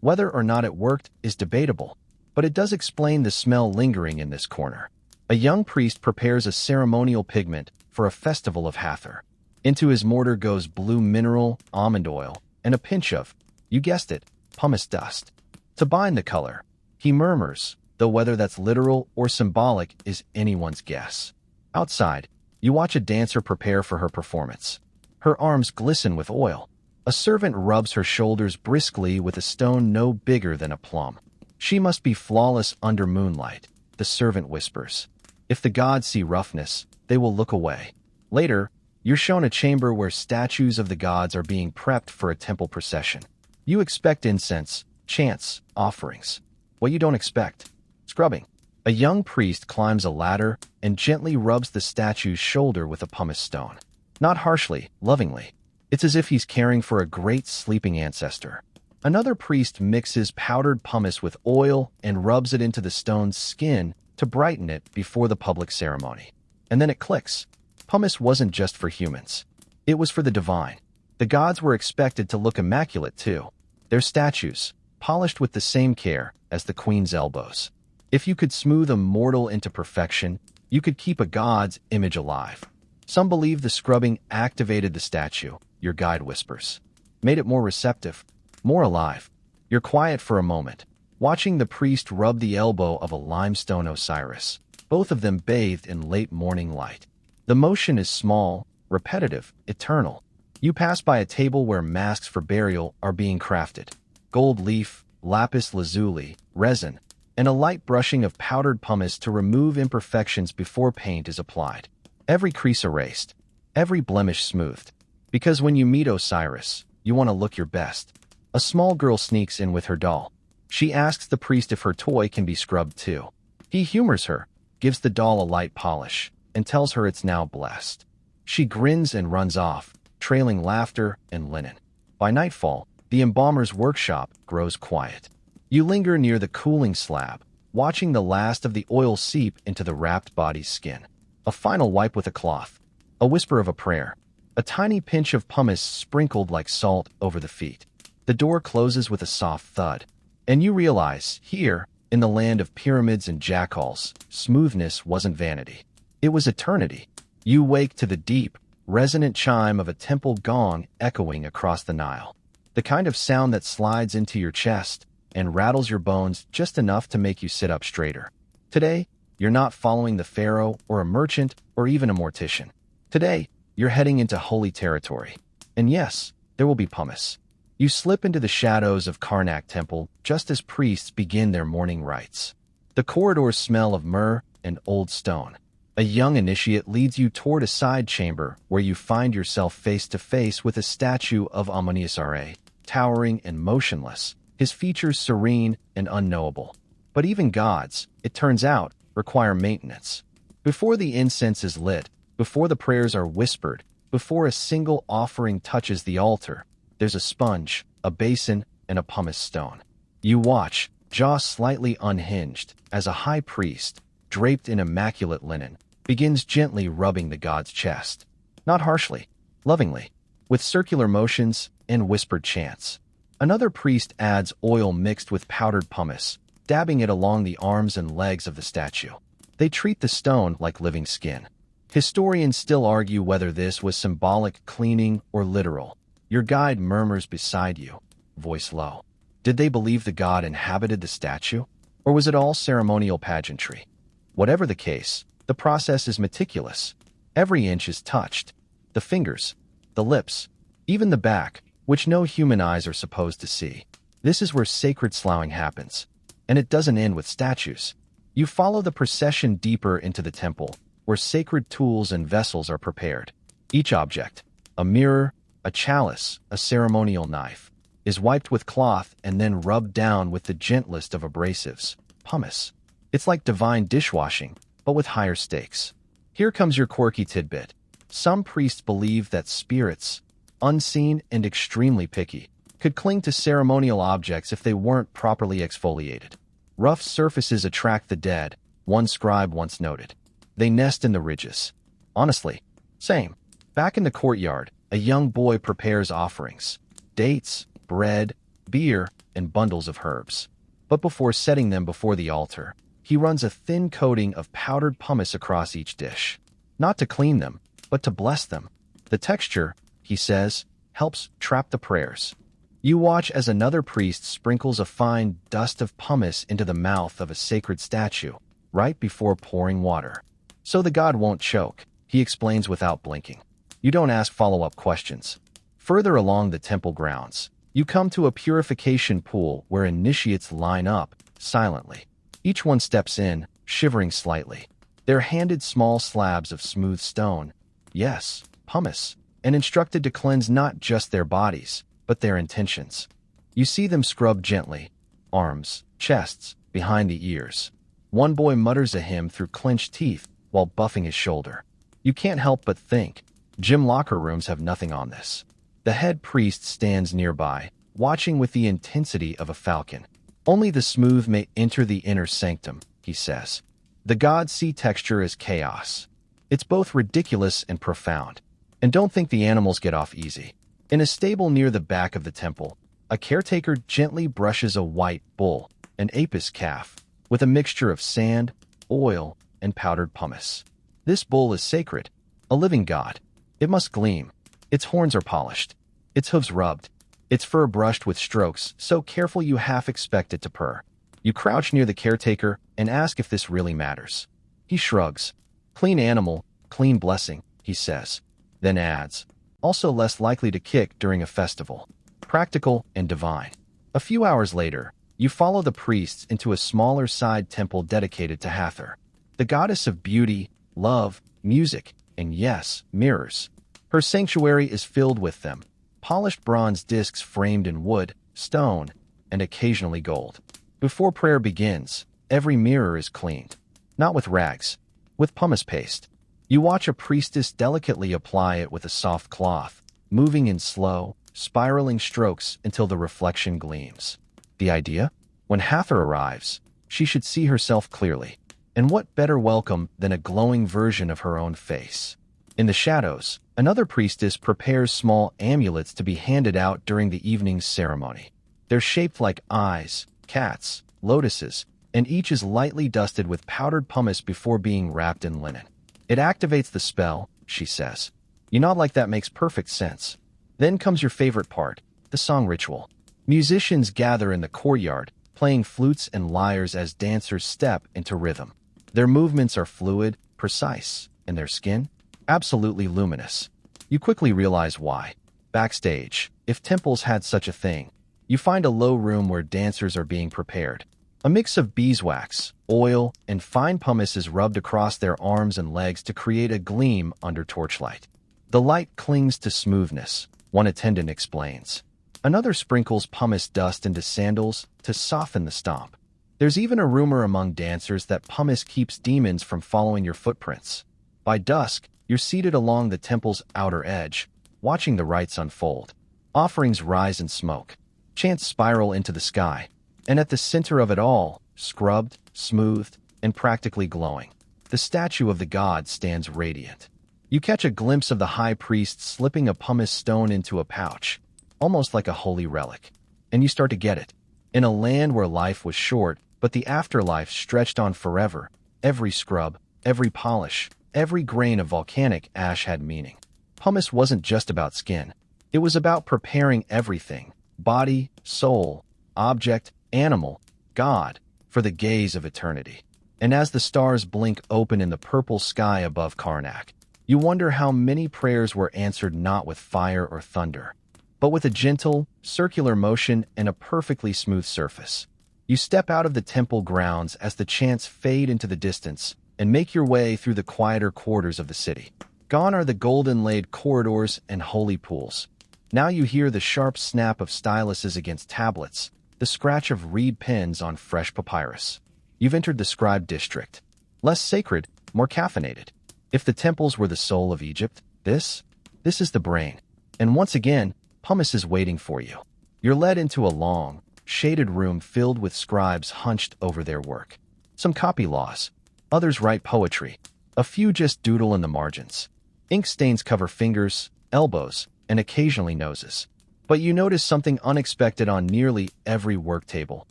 [SPEAKER 1] Whether or not it worked is debatable, but it does explain the smell lingering in this corner. A young priest prepares a ceremonial pigment for a festival of Hathor. Into his mortar goes blue mineral, almond oil, and a pinch of, you guessed it, pumice dust. To bind the color, he murmurs, though whether that's literal or symbolic is anyone's guess. Outside, you watch a dancer prepare for her performance. Her arms glisten with oil. A servant rubs her shoulders briskly with a stone no bigger than a plum. She must be flawless under moonlight, the servant whispers. If the gods see roughness, they will look away. Later, you're shown a chamber where statues of the gods are being prepped for a temple procession. You expect incense, chants, offerings. What you don't expect? Scrubbing. A young priest climbs a ladder and gently rubs the statue's shoulder with a pumice stone. Not harshly, lovingly. It's as if he's caring for a great sleeping ancestor. Another priest mixes powdered pumice with oil and rubs it into the stone's skin to brighten it before the public ceremony. And then it clicks. Pumice wasn't just for humans. It was for the divine. The gods were expected to look immaculate too. Their statues, polished with the same care as the queen's elbows. If you could smooth a mortal into perfection, you could keep a god's image alive. Some believe the scrubbing activated the statue, your guide whispers. Made it more receptive, more alive. You're quiet for a moment, watching the priest rub the elbow of a limestone Osiris, both of them bathed in late morning light. The motion is small, repetitive, eternal. You pass by a table where masks for burial are being crafted. Gold leaf, lapis lazuli, resin, and a light brushing of powdered pumice to remove imperfections before paint is applied. Every crease erased, every blemish smoothed. Because when you meet Osiris, you want to look your best. A small girl sneaks in with her doll. She asks the priest if her toy can be scrubbed too. He humors her, gives the doll a light polish, and tells her it's now blessed. She grins and runs off, trailing laughter and linen. By nightfall, the embalmer's workshop grows quiet. You linger near the cooling slab, watching the last of the oil seep into the wrapped body's skin. A final wipe with a cloth. A whisper of a prayer. A tiny pinch of pumice sprinkled like salt over the feet. The door closes with a soft thud. And you realize, here, in the land of pyramids and jackals, smoothness wasn't vanity. It was eternity. You wake to the deep, resonant chime of a temple gong echoing across the Nile. The kind of sound that slides into your chest and rattles your bones just enough to make you sit up straighter. Today, you're not following the pharaoh or a merchant or even a mortician. Today, you're heading into holy territory. And yes, there will be pumice. You slip into the shadows of Karnak Temple just as priests begin their morning rites. The corridors smell of myrrh and old stone. A young initiate leads you toward a side chamber where you find yourself face to face with a statue of Amuniasare, towering and motionless, his features serene and unknowable. But even gods, it turns out, require maintenance. Before the incense is lit, before the prayers are whispered, before a single offering touches the altar, there's a sponge, a basin, and a pumice stone. You watch, jaw slightly unhinged, as a high priest, draped in immaculate linen, begins gently rubbing the god's chest. Not harshly, lovingly, with circular motions and whispered chants. Another priest adds oil mixed with powdered pumice, dabbing it along the arms and legs of the statue. They treat the stone like living skin. Historians still argue whether this was symbolic cleaning or literal. Your guide murmurs beside you, voice low. Did they believe the god inhabited the statue, or was it all ceremonial pageantry? Whatever the case, the process is meticulous. Every inch is touched. The fingers, the lips, even the back, which no human eyes are supposed to see. This is where sacred sloughing happens. And it doesn't end with statues. You follow the procession deeper into the temple, where sacred tools and vessels are prepared. Each object, a mirror, a chalice, a ceremonial knife, is wiped with cloth and then rubbed down with the gentlest of abrasives, pumice. It's like divine dishwashing, but with higher stakes. Here comes your quirky tidbit. Some priests believe that spirits, unseen and extremely picky, could cling to ceremonial objects if they weren't properly exfoliated. Rough surfaces attract the dead, one scribe once noted. They nest in the ridges. Honestly, same. Back in the courtyard, a young boy prepares offerings. Dates, bread, beer, and bundles of herbs. But before setting them before the altar, he runs a thin coating of powdered pumice across each dish. Not to clean them, but to bless them. The texture, he says, helps trap the prayers. You watch as another priest sprinkles a fine dust of pumice into the mouth of a sacred statue, right before pouring water. So the god won't choke, he explains without blinking. You don't ask follow-up questions. Further along the temple grounds, you come to a purification pool where initiates line up, silently. Each one steps in, shivering slightly. They're handed small slabs of smooth stone, yes, pumice, and instructed to cleanse not just their bodies, but their intentions. You see them scrub gently, arms, chests, behind the ears. One boy mutters a hymn through clenched teeth while buffing his shoulder. You can't help but think, gym locker rooms have nothing on this. The head priest stands nearby, watching with the intensity of a falcon. Only the smooth may enter the inner sanctum, he says. The gods see texture as chaos. It's both ridiculous and profound. And don't think the animals get off easy. In a stable near the back of the temple, a caretaker gently brushes a white bull, an apis calf, with a mixture of sand, oil, and powdered pumice. This bull is sacred, a living god. It must gleam. Its horns are polished, its hooves rubbed, its fur brushed with strokes so careful you half expect it to purr. You crouch near the caretaker and ask if this really matters. He shrugs. Clean animal, clean blessing, he says. Then adds, also less likely to kick during a festival. Practical and divine. A few hours later, you follow the priests into a smaller side temple dedicated to Hathor, the goddess of beauty, love, music, and yes, mirrors. Her sanctuary is filled with them, polished bronze discs framed in wood, stone, and occasionally gold. Before prayer begins, every mirror is cleaned. Not with rags, with pumice paste. You watch a priestess delicately apply it with a soft cloth, moving in slow, spiraling strokes until the reflection gleams. The idea? When Hathor arrives, she should see herself clearly. And what better welcome than a glowing version of her own face? In the shadows, another priestess prepares small amulets to be handed out during the evening's ceremony. They're shaped like eyes, cats, lotuses, and each is lightly dusted with powdered pumice before being wrapped in linen. It activates the spell, she says. You nod like that makes perfect sense. Then comes your favorite part, the song ritual. Musicians gather in the courtyard, playing flutes and lyres as dancers step into rhythm. Their movements are fluid, precise, and their skin? Absolutely luminous. You quickly realize why. Backstage, if temples had such a thing, you find a low room where dancers are being prepared. A mix of beeswax, oil, and fine pumice is rubbed across their arms and legs to create a gleam under torchlight. The light clings to smoothness, one attendant explains. Another sprinkles pumice dust into sandals to soften the stomp. There's even a rumor among dancers that pumice keeps demons from following your footprints. By dusk, you're seated along the temple's outer edge, watching the rites unfold. Offerings rise in smoke. Chants spiral into the sky. And at the center of it all, scrubbed, smoothed, and practically glowing, the statue of the god stands radiant. You catch a glimpse of the high priest slipping a pumice stone into a pouch, almost like a holy relic. And you start to get it. In a land where life was short, but the afterlife stretched on forever, every scrub, every polish, every grain of volcanic ash had meaning. Pumice wasn't just about skin. It was about preparing everything, body, soul, object, animal, God, for the gaze of eternity. And as the stars blink open in the purple sky above Karnak, you wonder how many prayers were answered not with fire or thunder, but with a gentle, circular motion and a perfectly smooth surface. You step out of the temple grounds as the chants fade into the distance and make your way through the quieter quarters of the city. Gone are the golden-laid corridors and holy pools. Now you hear the sharp snap of styluses against tablets, the scratch of reed pens on fresh papyrus. You've entered the scribe district. Less sacred, more caffeinated. If the temples were the soul of Egypt, this is the brain. And once again, pumice is waiting for you. You're led into a long, shaded room filled with scribes hunched over their work. Some copy laws. Others write poetry. A few just doodle in the margins. Ink stains cover fingers, elbows, and occasionally noses. But you notice something unexpected on nearly every work table.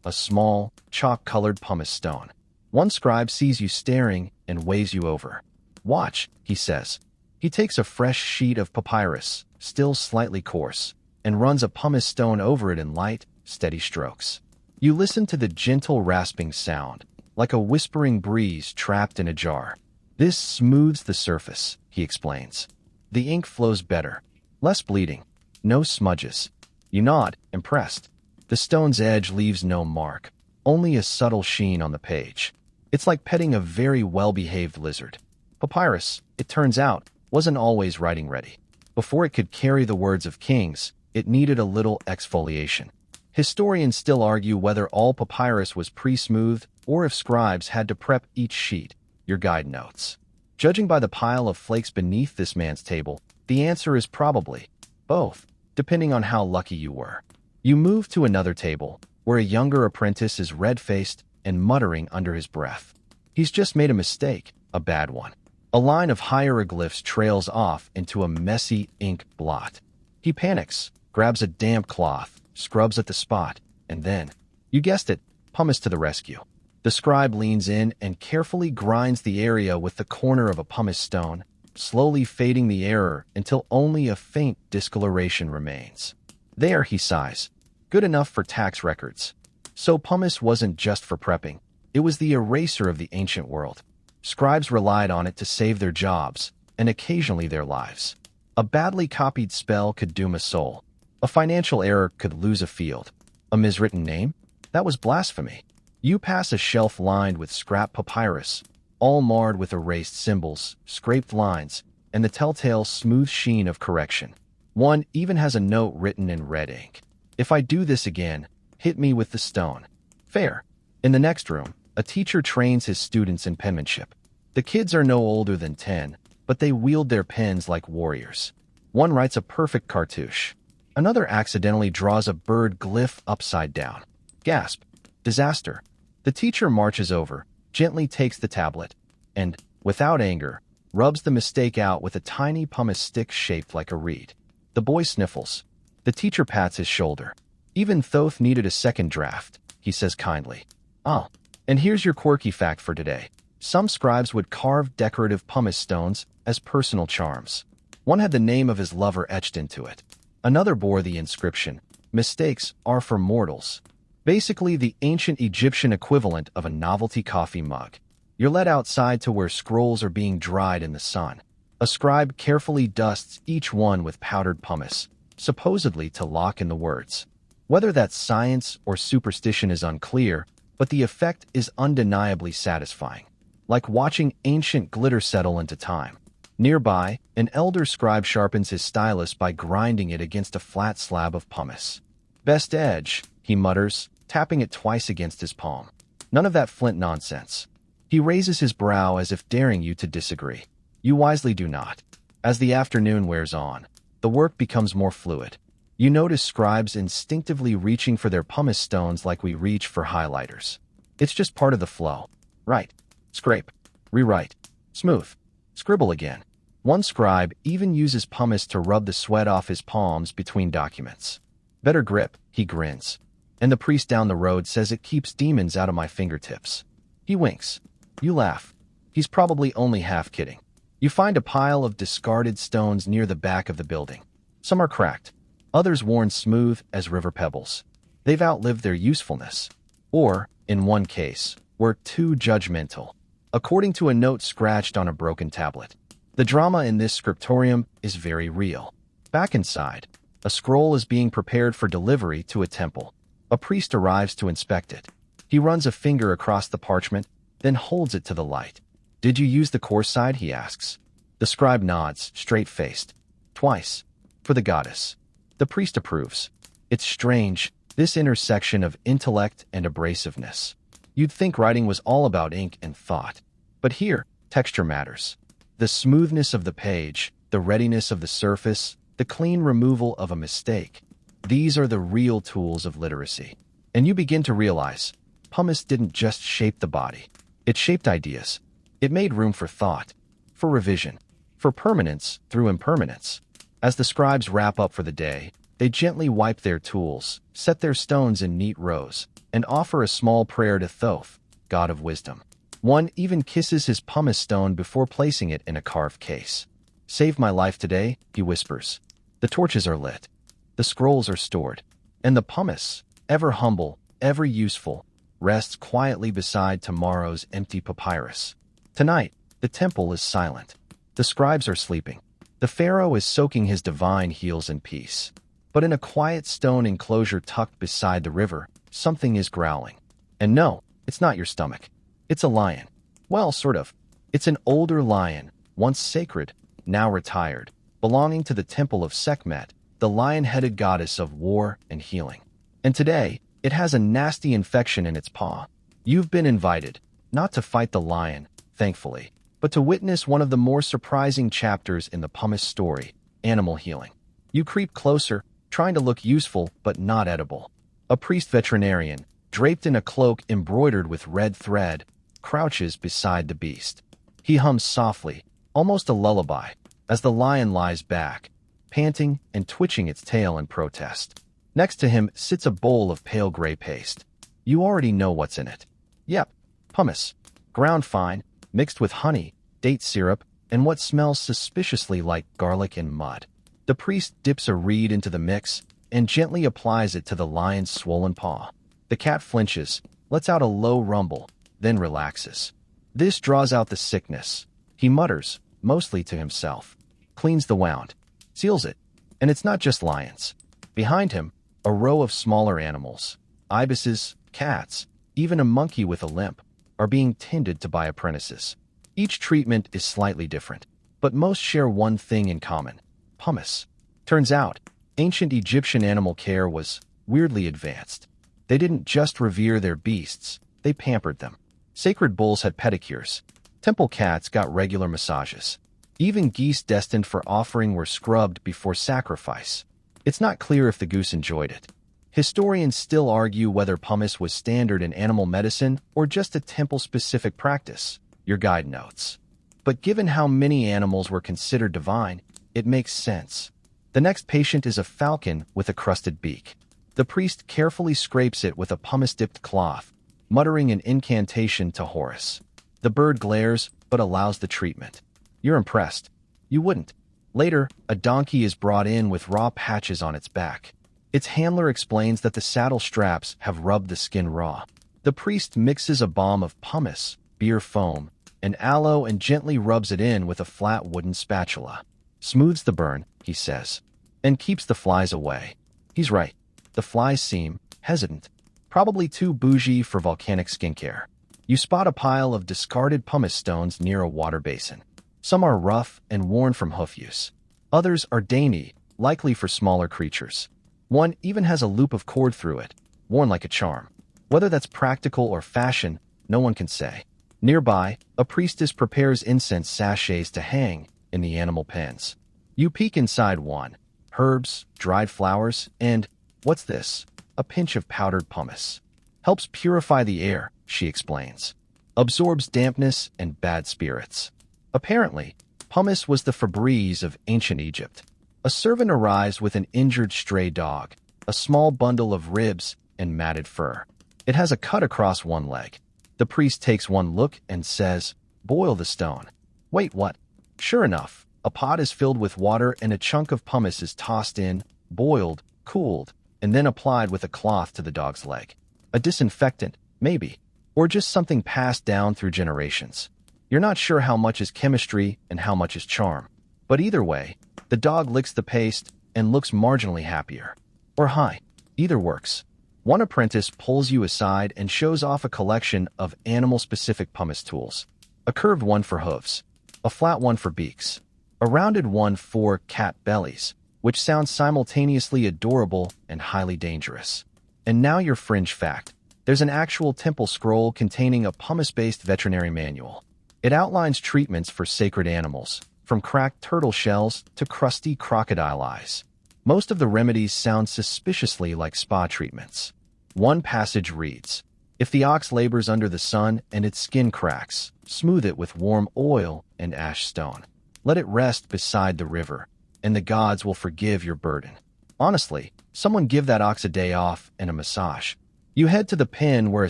[SPEAKER 1] A small, chalk-colored pumice stone. One scribe sees you staring and waves you over. "Watch," he says. He takes a fresh sheet of papyrus, still slightly coarse, and runs a pumice stone over it in light, steady strokes. You listen to the gentle rasping sound, like a whispering breeze trapped in a jar. "This smooths the surface," he explains. "The ink flows better. Less bleeding. No smudges." You nod, impressed. The stone's edge leaves no mark, only a subtle sheen on the page. It's like petting a very well-behaved lizard. Papyrus, it turns out, wasn't always writing ready. Before it could carry the words of kings, it needed a little exfoliation. Historians still argue whether all papyrus was pre-smoothed or if scribes had to prep each sheet, your guide notes. Judging by the pile of flakes beneath this man's table, the answer is probably both, depending on how lucky you were. You move to another table, where a younger apprentice is red-faced and muttering under his breath. He's just made a mistake, a bad one. A line of hieroglyphs trails off into a messy ink blot. He panics, grabs a damp cloth, scrubs at the spot, and then, you guessed it, pumice to the rescue. The scribe leans in and carefully grinds the area with the corner of a pumice stone, slowly fading the error until only a faint discoloration remains. "There," he sighs. "Good enough for tax records." So pumice wasn't just for prepping. It was the eraser of the ancient world. Scribes relied on it to save their jobs, and occasionally their lives. A badly copied spell could doom a soul. A financial error could lose a field. A miswritten name? That was blasphemy. You pass a shelf lined with scrap papyrus, all marred with erased symbols, scraped lines, and the telltale smooth sheen of correction. One even has a note written in red ink. "If I do this again, hit me with the stone." Fair. In the next room, a teacher trains his students in penmanship. The kids are no older than 10, but they wield their pens like warriors. One writes a perfect cartouche. Another accidentally draws a bird glyph upside down. Gasp. Disaster. The teacher marches over, gently takes the tablet, and, without anger, rubs the mistake out with a tiny pumice stick shaped like a reed. The boy sniffles. The teacher pats his shoulder. "Even Thoth needed a second draft," he says kindly. "Ah, and here's your quirky fact for today. Some scribes would carve decorative pumice stones as personal charms. One had the name of his lover etched into it. Another bore the inscription, 'Mistakes are for mortals.' Basically the ancient Egyptian equivalent of a novelty coffee mug. You're led outside to where scrolls are being dried in the sun. A scribe carefully dusts each one with powdered pumice, supposedly to lock in the words. Whether that's science or superstition is unclear, but the effect is undeniably satisfying, like watching ancient glitter settle into time. Nearby, an elder scribe sharpens his stylus by grinding it against a flat slab of pumice. "Best edge," he mutters, tapping it twice against his palm. "None of that flint nonsense." He raises his brow as if daring you to disagree. You wisely do not. As the afternoon wears on, the work becomes more fluid. You notice scribes instinctively reaching for their pumice stones like we reach for highlighters. It's just part of the flow. Write, scrape, rewrite, smooth, scribble again. One scribe even uses pumice to rub the sweat off his palms between documents. Better grip, he grins. And the priest down the road says it keeps demons out of my fingertips. He winks. You laugh. He's probably only half kidding. You find a pile of discarded stones near the back of the building. Some are cracked, others worn smooth as river pebbles. They've outlived their usefulness. Or, in one case, were too judgmental, according to a note scratched on a broken tablet. The drama in this scriptorium is very real. Back inside, a scroll is being prepared for delivery to a temple. A priest arrives to inspect it. He runs a finger across the parchment, then holds it to the light. Did you use the coarse side? He asks. The scribe nods, straight-faced. Twice. For the goddess. The priest approves. It's strange, this intersection of intellect and abrasiveness. You'd think writing was all about ink and thought. But here, texture matters. The smoothness of the page, the readiness of the surface, the clean removal of a mistake. These are the real tools of literacy. And you begin to realize, pumice didn't just shape the body. It shaped ideas. It made room for thought, for revision, for permanence through impermanence. As the scribes wrap up for the day, they gently wipe their tools, set their stones in neat rows, and offer a small prayer to Thoth, god of wisdom. One even kisses his pumice stone before placing it in a carved case. Save my life today, he whispers. The torches are lit. The scrolls are stored. And the pumice, ever humble, ever useful, rests quietly beside tomorrow's empty papyrus. Tonight, the temple is silent. The scribes are sleeping. The pharaoh is soaking his divine heels in peace. But in a quiet stone enclosure tucked beside the river, something is growling. And no, it's not your stomach. It's a lion. Well, sort of. It's an older lion, once sacred, now retired, belonging to the temple of Sekhmet, the lion-headed goddess of war and healing. And today, it has a nasty infection in its paw. You've been invited, not to fight the lion, thankfully, but to witness one of the more surprising chapters in the pumice story, animal healing. You creep closer, trying to look useful but not edible. A priest veterinarian, draped in a cloak embroidered with red thread, crouches beside the beast. He hums softly, almost a lullaby, as the lion lies back, panting and twitching its tail in protest. Next to him sits a bowl of pale gray paste. You already know what's in it. Yep, pumice, ground fine, mixed with honey, date syrup, and what smells suspiciously like garlic and mud. The priest dips a reed into the mix and gently applies it to the lion's swollen paw. The cat flinches, lets out a low rumble, then relaxes. This draws out the sickness. He mutters, mostly to himself, cleans the wound, seals it, and it's not just lions. Behind him, a row of smaller animals, ibises, cats, even a monkey with a limp, are being tended to by apprentices. Each treatment is slightly different, but most share one thing in common: pumice. Turns out, ancient Egyptian animal care was weirdly advanced. They didn't just revere their beasts, they pampered them. Sacred bulls had pedicures. Temple cats got regular massages. Even geese destined for offering were scrubbed before sacrifice. It's not clear if the goose enjoyed it. Historians still argue whether pumice was standard in animal medicine or just a temple-specific practice. Your guide notes. But given how many animals were considered divine, it makes sense. The next patient is a falcon with a crusted beak. The priest carefully scrapes it with a pumice-dipped cloth, muttering an incantation to Horus. The bird glares, but allows the treatment. You're impressed. You wouldn't. Later, a donkey is brought in with raw patches on its back. Its handler explains that the saddle straps have rubbed the skin raw. The priest mixes a balm of pumice, beer foam, and aloe and gently rubs it in with a flat wooden spatula. Smooths the burn, he says, and keeps the flies away. He's right. The flies seem hesitant, probably too bougie for volcanic skincare. You spot a pile of discarded pumice stones near a water basin. Some are rough and worn from hoof use. Others are dainty, likely for smaller creatures. One even has a loop of cord through it, worn like a charm. Whether that's practical or fashion, no one can say. Nearby, a priestess prepares incense sachets to hang in the animal pens. You peek inside one. herbs, dried flowers, and, what's this? A pinch of powdered pumice. Helps purify the air, she explains. Absorbs dampness and bad spirits. Apparently, pumice was the Febreze of ancient Egypt. A servant arrives with an injured stray dog, a small bundle of ribs and matted fur. It has a cut across one leg. The priest takes one look and says, "Boil the stone." Wait, what? Sure enough, a pot is filled with water and a chunk of pumice is tossed in, boiled, cooled, and then applied with a cloth to the dog's leg. A disinfectant, maybe, or just something passed down through generations. You're not sure how much is chemistry and how much is charm. But either way, the dog licks the paste and looks marginally happier. Or high. Either works. One apprentice pulls you aside and shows off a collection of animal-specific pumice tools. A curved one for hooves, a flat one for beaks, a rounded one for cat bellies, which sounds simultaneously adorable and highly dangerous. And now your fringe fact. There's an actual temple scroll containing a pumice-based veterinary manual. It outlines treatments for sacred animals, from cracked turtle shells to crusty crocodile eyes. Most of the remedies sound suspiciously like spa treatments. One passage reads, "If the ox labors under the sun and its skin cracks, smooth it with warm oil and ash stone. Let it rest beside the river, and the gods will forgive your burden." Honestly, someone give that ox a day off and a massage. You head to the pen where a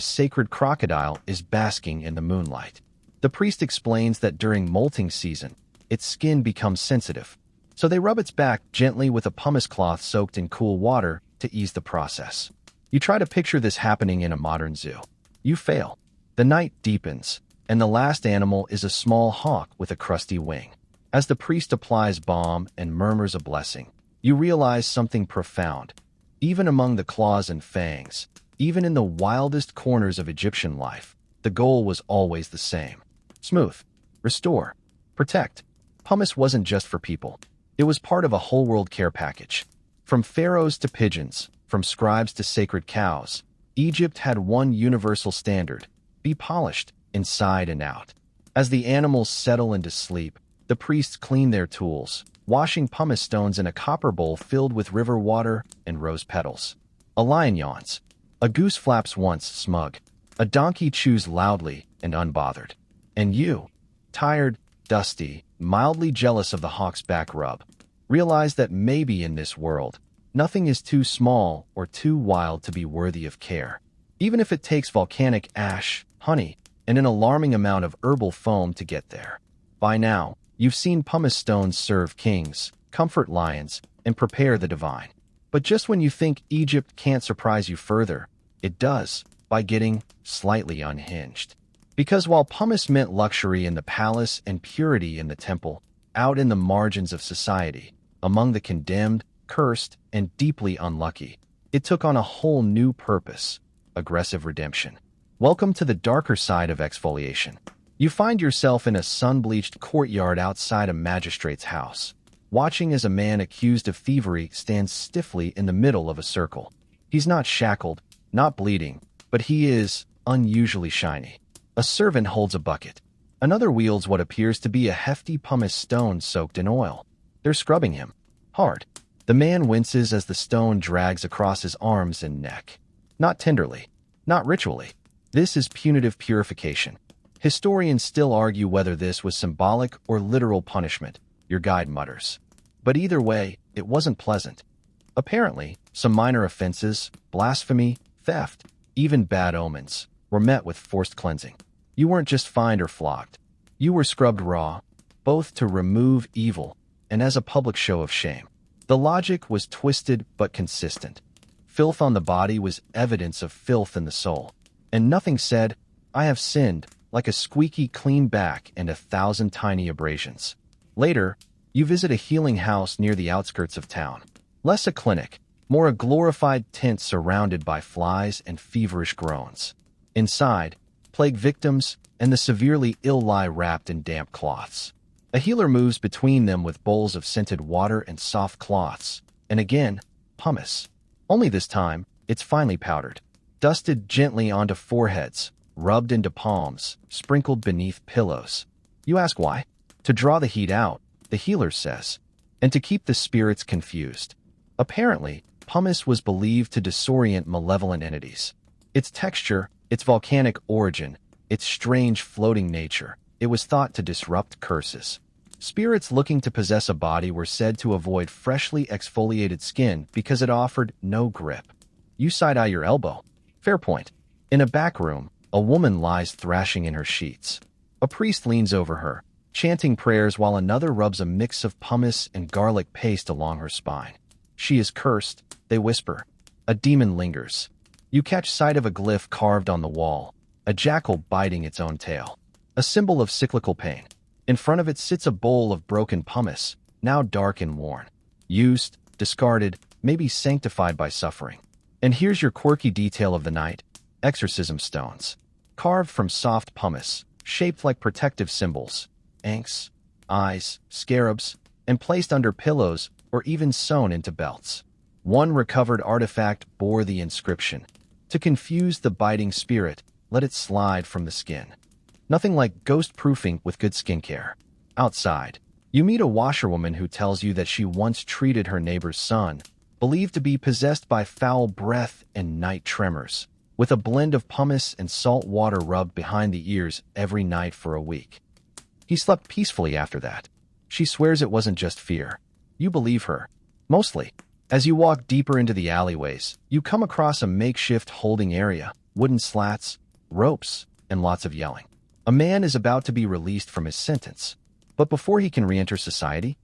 [SPEAKER 1] sacred crocodile is basking in the moonlight. The priest explains that during molting season, its skin becomes sensitive, so they rub its back gently with a pumice cloth soaked in cool water to ease the process. You try to picture this happening in a modern zoo. You fail. The night deepens, and the last animal is a small hawk with a crusty wing. As the priest applies balm and murmurs a blessing, you realize something profound. Even among the claws and fangs, even in the wildest corners of Egyptian life, the goal was always the same. Smooth. Restore. Protect. Pumice wasn't just for people. It was part of a whole-world care package. From pharaohs to pigeons, from scribes to sacred cows, Egypt had one universal standard: be polished, inside and out. As the animals settle into sleep, the priests clean their tools, washing pumice stones in a copper bowl filled with river water and rose petals. A lion yawns. A goose flaps once, smug. A donkey chews loudly and unbothered. And you, tired, dusty, mildly jealous of the hawk's back rub, realize that maybe in this world, nothing is too small or too wild to be worthy of care. Even if it takes volcanic ash, honey, and an alarming amount of herbal foam to get there. By now, you've seen pumice stones serve kings, comfort lions, and prepare the divine. But just when you think Egypt can't surprise you further, it does, by getting slightly unhinged. Because while pumice meant luxury in the palace and purity in the temple, out in the margins of society, among the condemned, cursed, and deeply unlucky, it took on a whole new purpose: aggressive redemption. Welcome to the darker side of exfoliation. You find yourself in a sun-bleached courtyard outside a magistrate's house, watching as a man accused of thievery stands stiffly in the middle of a circle. He's not shackled, not bleeding, but he is unusually shiny. A servant holds a bucket. Another wields what appears to be a hefty pumice stone soaked in oil. They're scrubbing him. Hard. The man winces as the stone drags across his arms and neck. Not tenderly. Not ritually. This is punitive purification. Historians still argue whether this was symbolic or literal punishment, your guide mutters. But either way, it wasn't pleasant. Apparently, some minor offenses, blasphemy, theft, even bad omens, were met with forced cleansing. You weren't just fined or flogged. You were scrubbed raw, both to remove evil and as a public show of shame. The logic was twisted but consistent. Filth on the body was evidence of filth in the soul. And nothing said, "I have sinned," like a squeaky clean back and 1,000 tiny abrasions. Later, you visit a healing house near the outskirts of town. Less a clinic, more a glorified tent surrounded by flies and feverish groans. Inside, plague victims and the severely ill lie wrapped in damp cloths. A healer moves between them with bowls of scented water and soft cloths, and again, pumice. Only this time, it's finely powdered, dusted gently onto foreheads, rubbed into palms, sprinkled beneath pillows. You ask why? To draw the heat out, the healer says. and to keep the spirits confused. Apparently, pumice was believed to disorient malevolent entities. Its texture, its volcanic origin, its strange floating nature, it was thought to disrupt curses. Spirits looking to possess a body were said to avoid freshly exfoliated skin because it offered no grip. You side-eye your elbow. Fair point. In a back room, a woman lies thrashing in her sheets. A priest leans over her, chanting prayers while another rubs a mix of pumice and garlic paste along her spine. She is cursed, they whisper. A demon lingers. You catch sight of a glyph carved on the wall, a jackal biting its own tail, a symbol of cyclical pain. In front of it sits a bowl of broken pumice, now dark and worn. Used, discarded, maybe sanctified by suffering. And here's your quirky detail of the night: exorcism stones. Carved from soft pumice, shaped like protective symbols, ankhs, eyes, scarabs, and placed under pillows or even sewn into belts. One recovered artifact bore the inscription, "To confuse the biting spirit, let it slide from the skin." Nothing like ghost-proofing with good skincare. Outside, you meet a washerwoman who tells you that she once treated her neighbor's son, believed to be possessed by foul breath and night tremors, with a blend of pumice and salt water rubbed behind the ears every night for a week. He slept peacefully after that. She swears it wasn't just fear. You believe her. Mostly. As you walk deeper into the alleyways, you come across a makeshift holding area, wooden slats, ropes, and lots of yelling. A man is about to be released from his sentence. But before he can re-enter society,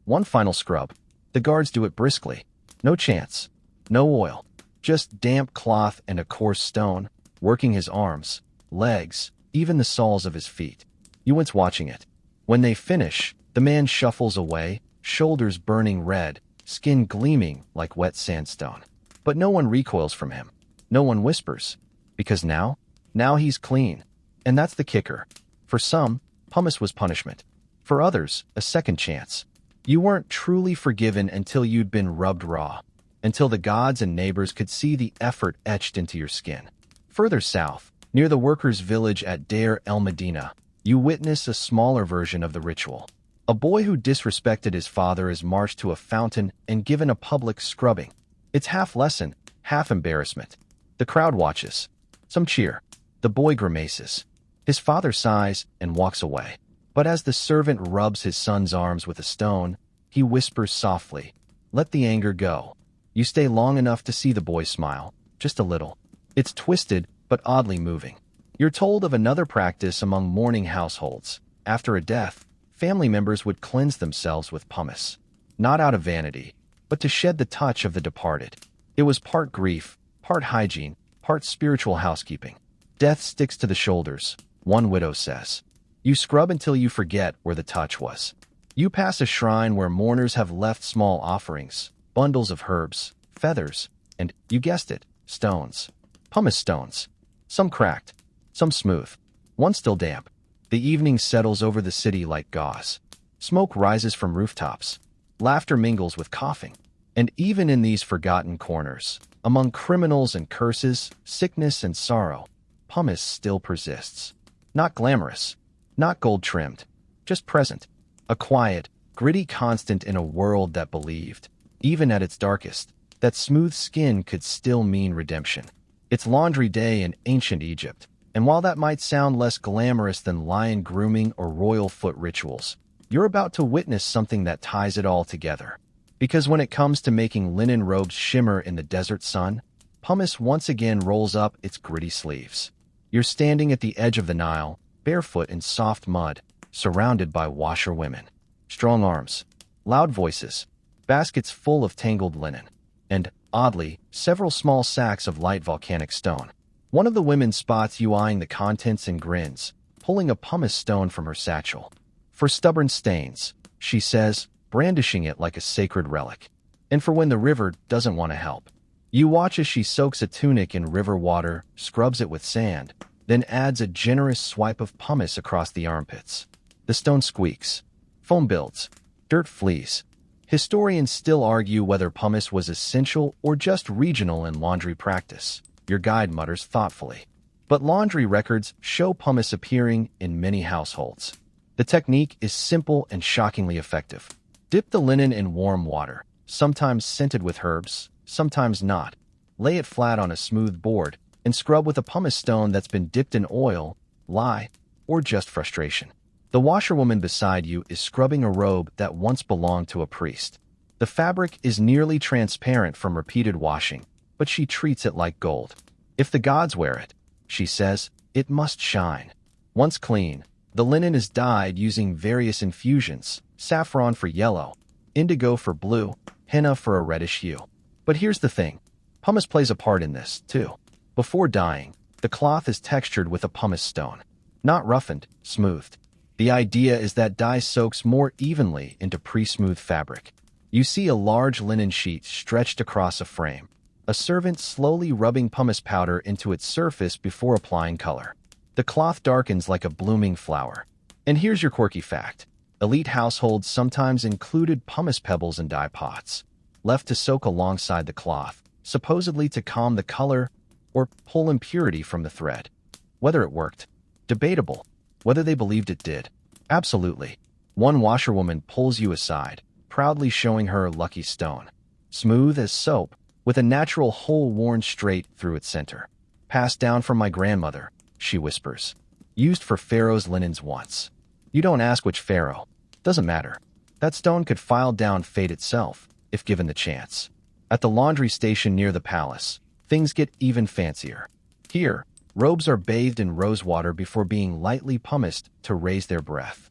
[SPEAKER 1] one final scrub. The guards do it briskly. No chance. No oil. Just damp cloth and a coarse stone, working his arms, legs, even the soles of his feet. You wince watching it. When they finish, the man shuffles away, shoulders burning red, skin gleaming like wet sandstone. But no one recoils from him. No one whispers. Because now he's clean. And that's the kicker. For some, pumice was punishment. For others, a second chance. You weren't truly forgiven until you'd been rubbed raw, until the gods and neighbors could see the effort etched into your skin. Further south, near the workers' village at Deir el-Medina, you witness a smaller version of the ritual. A boy who disrespected his father is marched to a fountain and given a public scrubbing. It's half lesson, half embarrassment. The crowd watches. Some cheer. The boy grimaces. His father sighs and walks away. But as the servant rubs his son's arms with a stone, he whispers softly, "Let the anger go." You stay long enough to see the boy smile, just a little. It's twisted, but oddly moving. You're told of another practice among mourning households. After a death, family members would cleanse themselves with pumice. Not out of vanity, but to shed the touch of the departed. It was part grief, part hygiene, part spiritual housekeeping. Death sticks to the shoulders, one widow says. You scrub until you forget where the touch was. You pass a shrine where mourners have left small offerings, bundles of herbs, feathers, and, you guessed it, stones. Pumice stones. Some cracked, some smooth, one still damp. The evening settles over the city like gauze. Smoke rises from rooftops. Laughter mingles with coughing. And even in these forgotten corners, among criminals and curses, sickness and sorrow, pumice still persists. Not glamorous, not gold-trimmed, just present. A quiet, gritty constant in a world that believed, even at its darkest, that smooth skin could still mean redemption. It's laundry day in ancient Egypt, and while that might sound less glamorous than lion grooming or royal foot rituals, you're about to witness something that ties it all together. Because when it comes to making linen robes shimmer in the desert sun, pumice once again rolls up its gritty sleeves. You're standing at the edge of the Nile, barefoot in soft mud, surrounded by washerwomen. Strong arms, loud voices, baskets full of tangled linen, and, oddly, several small sacks of light volcanic stone. One of the women spots you eyeing the contents and grins, pulling a pumice stone from her satchel. "For stubborn stains," she says, brandishing it like a sacred relic. "And for when the river doesn't want to help." You watch as she soaks a tunic in river water, scrubs it with sand, then adds a generous swipe of pumice across the armpits. The stone squeaks. Foam builds. Dirt flees. Historians still argue whether pumice was essential or just regional in laundry practice. Your guide mutters thoughtfully. But laundry records show pumice appearing in many households. The technique is simple and shockingly effective. Dip the linen in warm water, sometimes scented with herbs, sometimes not. Lay it flat on a smooth board and scrub with a pumice stone that's been dipped in oil, lye, or just frustration. The washerwoman beside you is scrubbing a robe that once belonged to a priest. The fabric is nearly transparent from repeated washing, but she treats it like gold. If the gods wear it, she says, it must shine. Once clean, the linen is dyed using various infusions, saffron for yellow, indigo for blue, henna for a reddish hue. But here's the thing. Pumice plays a part in this, too. Before dyeing, the cloth is textured with a pumice stone. Not roughened, smoothed. The idea is that dye soaks more evenly into pre-smooth fabric. You see a large linen sheet stretched across a frame, a servant slowly rubbing pumice powder into its surface before applying color. The cloth darkens like a blooming flower. And here's your quirky fact. Elite households sometimes included pumice pebbles in dye pots, left to soak alongside the cloth, supposedly to calm the color or pull impurity from the thread. Whether it worked? Debatable. Whether they believed it did? Absolutely. One washerwoman pulls you aside, proudly showing her lucky stone. Smooth as soap, with a natural hole worn straight through its center. Passed down from my grandmother, she whispers. Used for pharaoh's linens once. You don't ask which pharaoh. Doesn't matter. That stone could file down fate itself, if given the chance. At the laundry station near the palace, things get even fancier. Here, robes are bathed in rosewater before being lightly pumiced to raise their breath.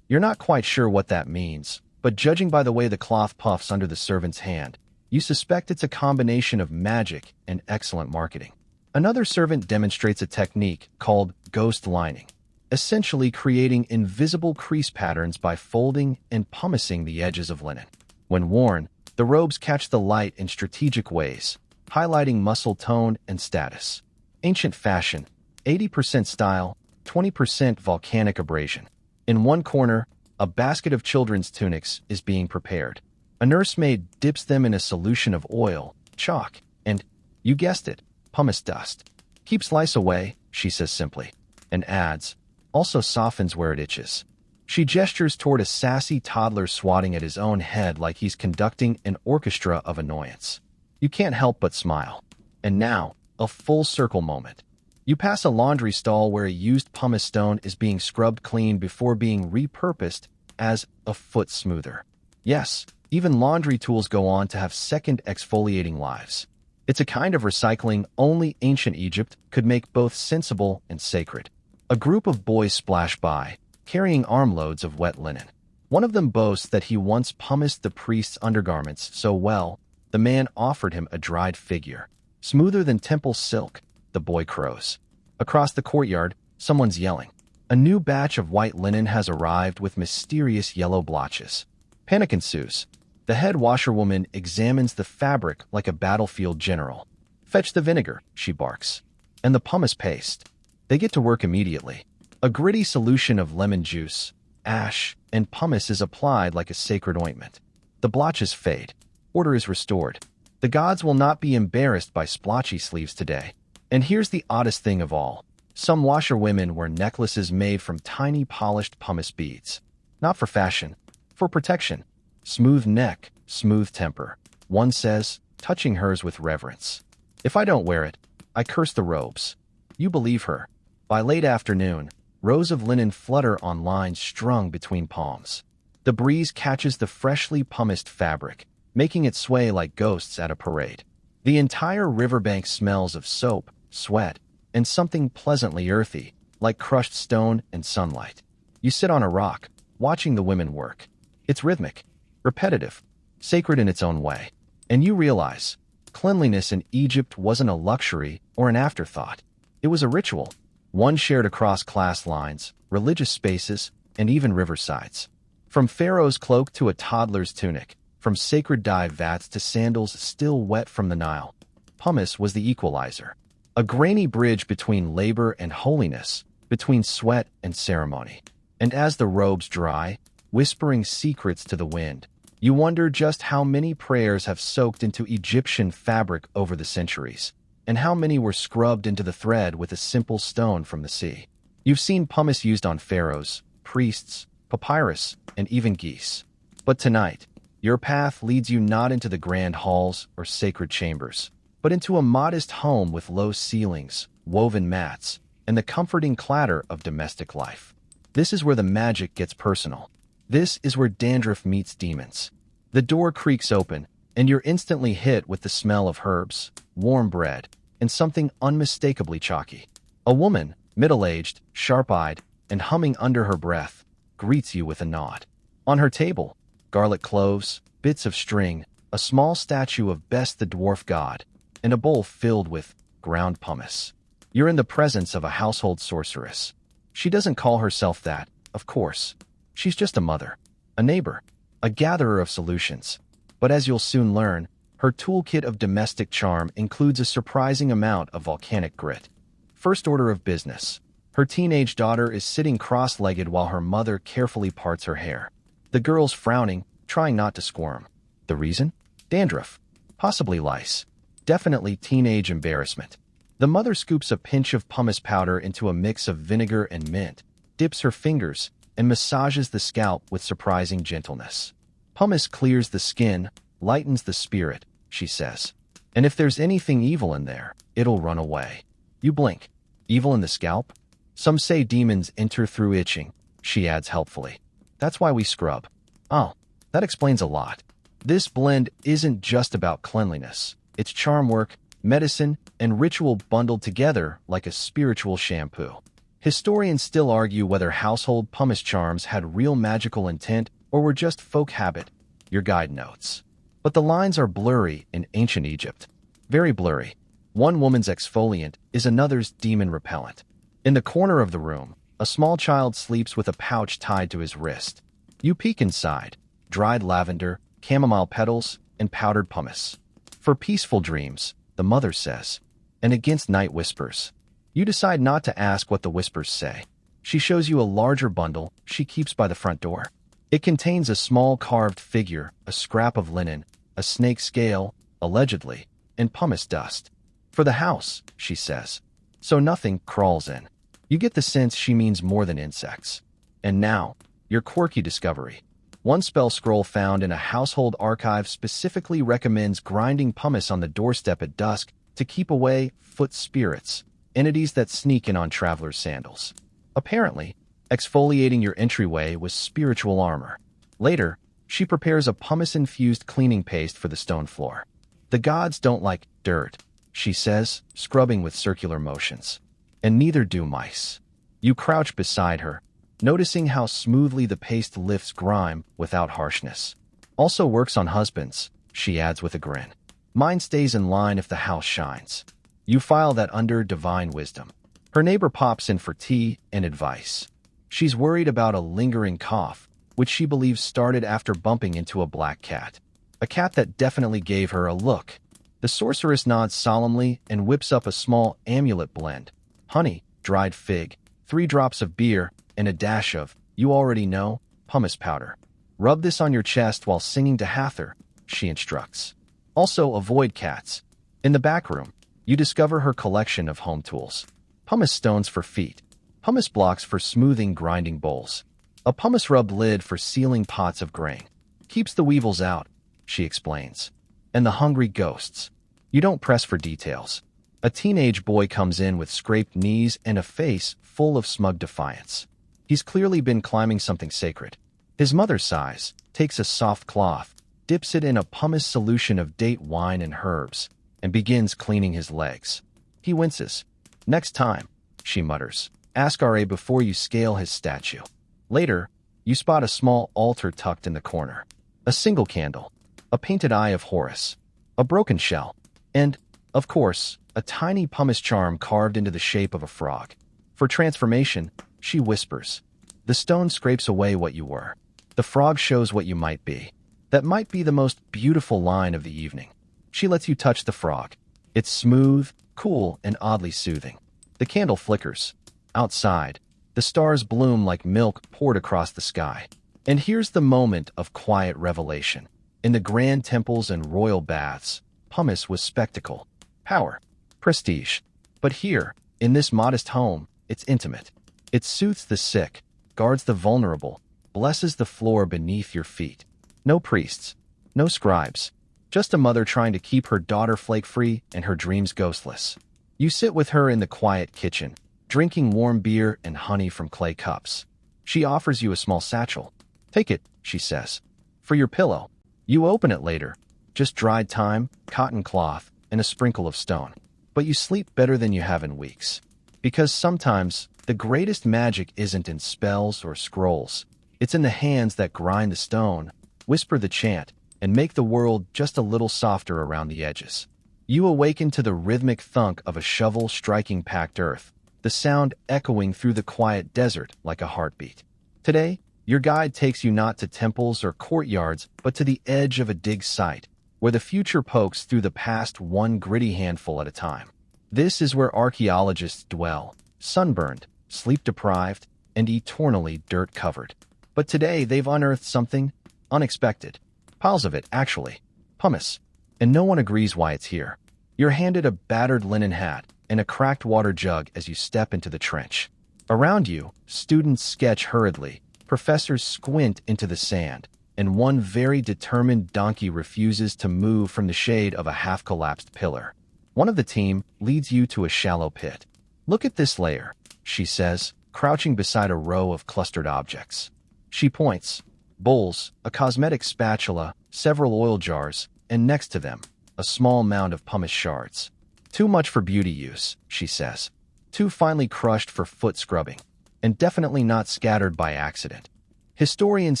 [SPEAKER 1] You're not quite sure what that means, but judging by the way the cloth puffs under the servant's hand, you suspect it's a combination of magic and excellent marketing. Another servant demonstrates a technique called ghost lining, essentially creating invisible crease patterns by folding and pumicing the edges of linen. When worn, the robes catch the light in strategic ways, highlighting muscle tone and status. Ancient fashion, 80% style, 20% volcanic abrasion. In one corner, a basket of children's tunics is being prepared. A nursemaid dips them in a solution of oil, chalk, and, you guessed it, pumice dust. Keeps lice away, she says simply, and adds, also softens where it itches. She gestures toward a sassy toddler swatting at his own head like he's conducting an orchestra of annoyance. You can't help but smile. And now, a full circle moment. You pass a laundry stall where a used pumice stone is being scrubbed clean before being repurposed as a foot smoother. Yes, even laundry tools go on to have second exfoliating lives. It's a kind of recycling only ancient Egypt could make both sensible and sacred. A group of boys splash by, carrying armloads of wet linen. One of them boasts that he once pumiced the priest's undergarments so well, the man offered him a dried figure. Smoother than temple silk, the boy crows. Across the courtyard, someone's yelling. A new batch of white linen has arrived with mysterious yellow blotches. Panic ensues. The head washerwoman examines the fabric like a battlefield general. Fetch the vinegar, she barks. And the pumice paste. They get to work immediately. A gritty solution of lemon juice, ash, and pumice is applied like a sacred ointment. The blotches fade. Order is restored. The gods will not be embarrassed by splotchy sleeves today. And here's the oddest thing of all. Some washerwomen wear necklaces made from tiny polished pumice beads. Not for fashion, for protection. Smooth neck, smooth temper. One says, touching hers with reverence. If I don't wear it, I curse the robes. You believe her. By late afternoon, rows of linen flutter on lines strung between palms. The breeze catches the freshly pumiced fabric, making it sway like ghosts at a parade. The entire riverbank smells of soap, sweat, and something pleasantly earthy, like crushed stone and sunlight. You sit on a rock, watching the women work. It's rhythmic, repetitive, sacred in its own way. And you realize, cleanliness in Egypt wasn't a luxury or an afterthought. It was a ritual, one shared across class lines, religious spaces, and even riversides. From pharaoh's cloak to a toddler's tunic, from sacred dye vats to sandals still wet from the Nile, pumice was the equalizer. A grainy bridge between labor and holiness, between sweat and ceremony. And as the robes dry, whispering secrets to the wind, you wonder just how many prayers have soaked into Egyptian fabric over the centuries, and how many were scrubbed into the thread with a simple stone from the sea. You've seen pumice used on pharaohs, priests, papyrus, and even geese. But tonight, your path leads you not into the grand halls or sacred chambers, but into a modest home with low ceilings, woven mats, and the comforting clatter of domestic life. This is where the magic gets personal. This is where dandruff meets demons. The door creaks open, and you're instantly hit with the smell of herbs, warm bread, and something unmistakably chalky. A woman, middle-aged, sharp-eyed, and humming under her breath, greets you with a nod. On her table, garlic cloves, bits of string, a small statue of Bes the dwarf god, and a bowl filled with ground pumice. You're in the presence of a household sorceress. She doesn't call herself that, of course. She's just a mother, a neighbor, a gatherer of solutions. But as you'll soon learn, her toolkit of domestic charm includes a surprising amount of volcanic grit. First order of business. Her teenage daughter is sitting cross-legged while her mother carefully parts her hair. The girl's frowning, trying not to squirm. The reason? Dandruff. Possibly lice. Definitely teenage embarrassment. The mother scoops a pinch of pumice powder into a mix of vinegar and mint, dips her fingers, and massages the scalp with surprising gentleness. Pumice clears the skin, lightens the spirit, she says. And if there's anything evil in there, it'll run away. You blink. Evil in the scalp? Some say demons enter through itching, she adds helpfully. That's why we scrub. Oh, that explains a lot. This blend isn't just about cleanliness. It's charm work, medicine, and ritual bundled together like a spiritual shampoo. Historians still argue whether household pumice charms had real magical intent or were just folk habit. Your guide notes. But the lines are blurry in ancient Egypt. Very blurry. One woman's exfoliant is another's demon repellent. In the corner of the room, a small child sleeps with a pouch tied to his wrist. You peek inside. Dried lavender, chamomile petals, and powdered pumice. For peaceful dreams, the mother says, and against night whispers. You decide not to ask what the whispers say. She shows you a larger bundle she keeps by the front door. It contains a small carved figure, a scrap of linen, a snake scale, allegedly, and pumice dust. For the house, she says. So nothing crawls in. You get the sense she means more than insects. And now, your quirky discovery. One spell scroll found in a household archive specifically recommends grinding pumice on the doorstep at dusk to keep away foot spirits, entities that sneak in on travelers' sandals. Apparently, exfoliating your entryway was spiritual armor. Later, she prepares a pumice-infused cleaning paste for the stone floor. The gods don't like dirt, she says, scrubbing with circular motions. And neither do mice. You crouch beside her, noticing how smoothly the paste lifts grime without harshness. Also works on husbands, she adds with a grin. Mine stays in line if the house shines. You file that under divine wisdom. Her neighbor pops in for tea and advice. She's worried about a lingering cough, which she believes started after bumping into a black cat. A cat that definitely gave her a look. The sorceress nods solemnly and whips up a small amulet blend. Honey, dried fig, 3 drops of beer, and a dash of, you already know, pumice powder. Rub this on your chest while singing to Hathor, she instructs. Also avoid cats. In the back room, you discover her collection of home tools. Pumice stones for feet. Pumice blocks for smoothing grinding bowls. A pumice rubbed lid for sealing pots of grain. Keeps the weevils out, she explains. And the hungry ghosts. You don't press for details. A teenage boy comes in with scraped knees and a face full of smug defiance. He's clearly been climbing something sacred. His mother sighs, takes a soft cloth, dips it in a pumice solution of date wine and herbs, and begins cleaning his legs. He winces. Next time, she mutters, ask R.A. before you scale his statue. Later, you spot a small altar tucked in the corner. A single candle, a painted eye of Horus, a broken shell, and, of course, a tiny pumice charm carved into the shape of a frog. For transformation, she whispers. The stone scrapes away what you were. The frog shows what you might be. That might be the most beautiful line of the evening. She lets you touch the frog. It's smooth, cool, and oddly soothing. The candle flickers. Outside, the stars bloom like milk poured across the sky. And here's the moment of quiet revelation. In the grand temples and royal baths, pumice was spectacle, power, prestige. But here, in this modest home, it's intimate. It soothes the sick, guards the vulnerable, blesses the floor beneath your feet. No priests. No scribes. Just a mother trying to keep her daughter flake-free and her dreams ghostless. You sit with her in the quiet kitchen, drinking warm beer and honey from clay cups. She offers you a small satchel. "Take it," she says. "For your pillow." You open it later. Just dried thyme, cotton cloth, and a sprinkle of stone. But you sleep better than you have in weeks. Because sometimes, the greatest magic isn't in spells or scrolls. It's in the hands that grind the stone, whisper the chant, and make the world just a little softer around the edges. You awaken to the rhythmic thunk of a shovel striking packed earth, the sound echoing through the quiet desert like a heartbeat. Today, your guide takes you not to temples or courtyards, but to the edge of a dig site, where the future pokes through the past one gritty handful at a time. This is where archaeologists dwell, sunburned, sleep-deprived, and eternally dirt-covered. But today they've unearthed something unexpected. Piles of it, actually. Pumice. And no one agrees why it's here. You're handed a battered linen hat and a cracked water jug as you step into the trench. Around you, students sketch hurriedly, professors squint into the sand, and one very determined donkey refuses to move from the shade of a half-collapsed pillar. One of the team leads you to a shallow pit. "Look at this layer," she says, crouching beside a row of clustered objects. She points. Bowls, a cosmetic spatula, several oil jars, and next to them, a small mound of pumice shards. "Too much for beauty use," she says. "Too finely crushed for foot scrubbing, and definitely not scattered by accident." Historians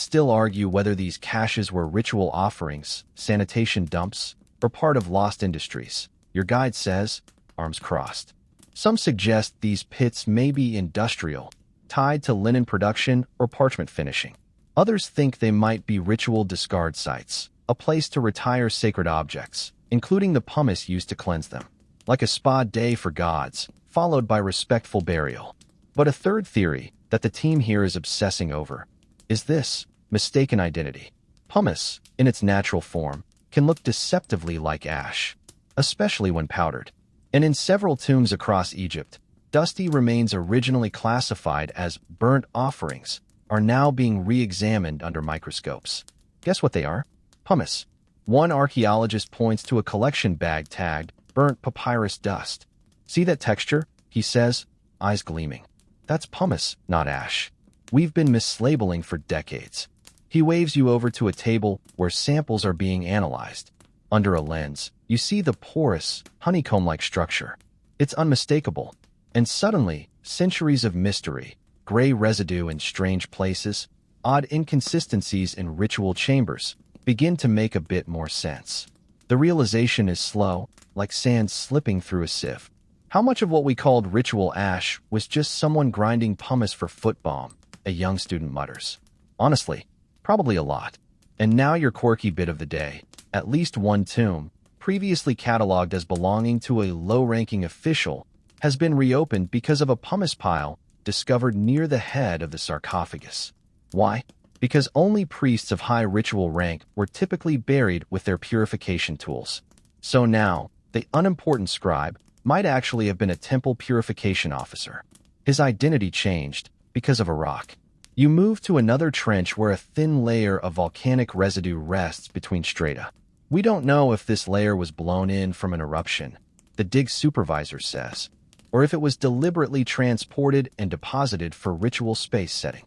[SPEAKER 1] still argue whether these caches were ritual offerings, sanitation dumps, or part of lost industries. Your guide says, arms crossed. Some suggest these pits may be industrial, tied to linen production or parchment finishing. Others think they might be ritual discard sites, a place to retire sacred objects, including the pumice used to cleanse them, like a spa day for gods, followed by respectful burial. But a third theory that the team here is obsessing over is this: mistaken identity. Pumice, in its natural form, can look deceptively like ash, especially when powdered. And in several tombs across Egypt, dusty remains originally classified as burnt offerings are now being re-examined under microscopes. Guess what they are? Pumice. One archaeologist points to a collection bag tagged burnt papyrus dust. "See that texture?" he says, eyes gleaming. "That's pumice, not ash. We've been mislabeling for decades." He waves you over to a table where samples are being analyzed. Under a lens, you see the porous, honeycomb-like structure. It's unmistakable. And suddenly, centuries of mystery, gray residue in strange places, odd inconsistencies in ritual chambers, begin to make a bit more sense. The realization is slow, like sand slipping through a sieve. How much of what we called ritual ash was just someone grinding pumice for foot balm, a young student mutters. Honestly, probably a lot. And now your quirky bit of the day. At least one tomb, previously cataloged as belonging to a low-ranking official, has been reopened because of a pumice pile discovered near the head of the sarcophagus. Why? Because only priests of high ritual rank were typically buried with their purification tools. So now, the unimportant scribe might actually have been a temple purification officer. His identity changed because of a rock. You move to another trench where a thin layer of volcanic residue rests between strata. "We don't know if this layer was blown in from an eruption," the dig supervisor says, "or if it was deliberately transported and deposited for ritual space setting."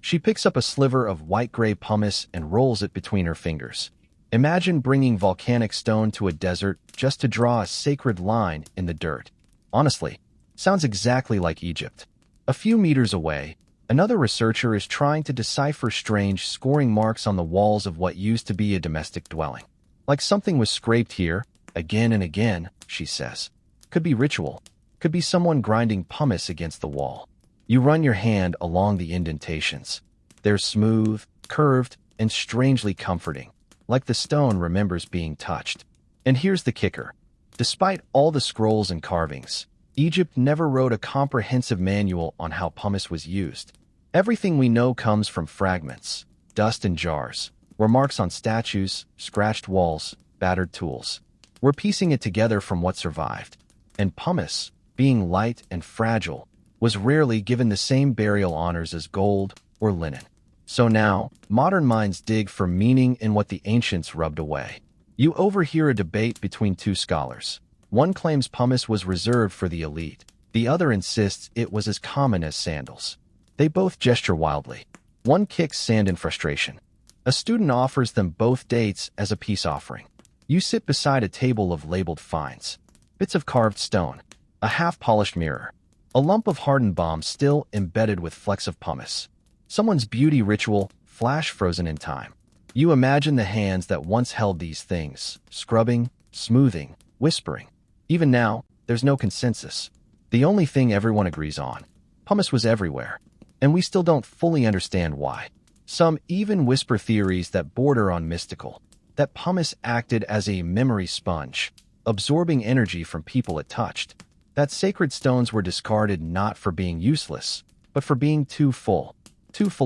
[SPEAKER 1] She picks up a sliver of white-gray pumice and rolls it between her fingers. Imagine bringing volcanic stone to a desert just to draw a sacred line in the dirt. Honestly, sounds exactly like Egypt. A few meters away, another researcher is trying to decipher strange scoring marks on the walls of what used to be a domestic dwelling. Like something was scraped here, again and again, she says. Could be ritual. Could be someone grinding pumice against the wall. You run your hand along the indentations. They're smooth, curved, and strangely comforting, like the stone remembers being touched. And here's the kicker. Despite all the scrolls and carvings, Egypt never wrote a comprehensive manual on how pumice was used. Everything we know comes from fragments, dust in jars, or marks on statues, scratched walls, battered tools. We're piecing it together from what survived. And pumice, being light and fragile, was rarely given the same burial honors as gold or linen. So now, modern minds dig for meaning in what the ancients rubbed away. You overhear a debate between two scholars. One claims pumice was reserved for the elite. The other insists it was as common as sandals. They both gesture wildly. One kicks sand in frustration. A student offers them both dates as a peace offering. You sit beside a table of labeled finds. Bits of carved stone, a half-polished mirror, a lump of hardened bomb still embedded with flecks of pumice. Someone's beauty ritual, flash frozen in time. You imagine the hands that once held these things, scrubbing, smoothing, whispering. Even now, there's no consensus. The only thing everyone agrees on. Pumice was everywhere, and we still don't fully understand why. Some even whisper theories that border on mystical, that pumice acted as a memory sponge, absorbing energy from people it touched, that sacred stones were discarded not for being useless, but for being too full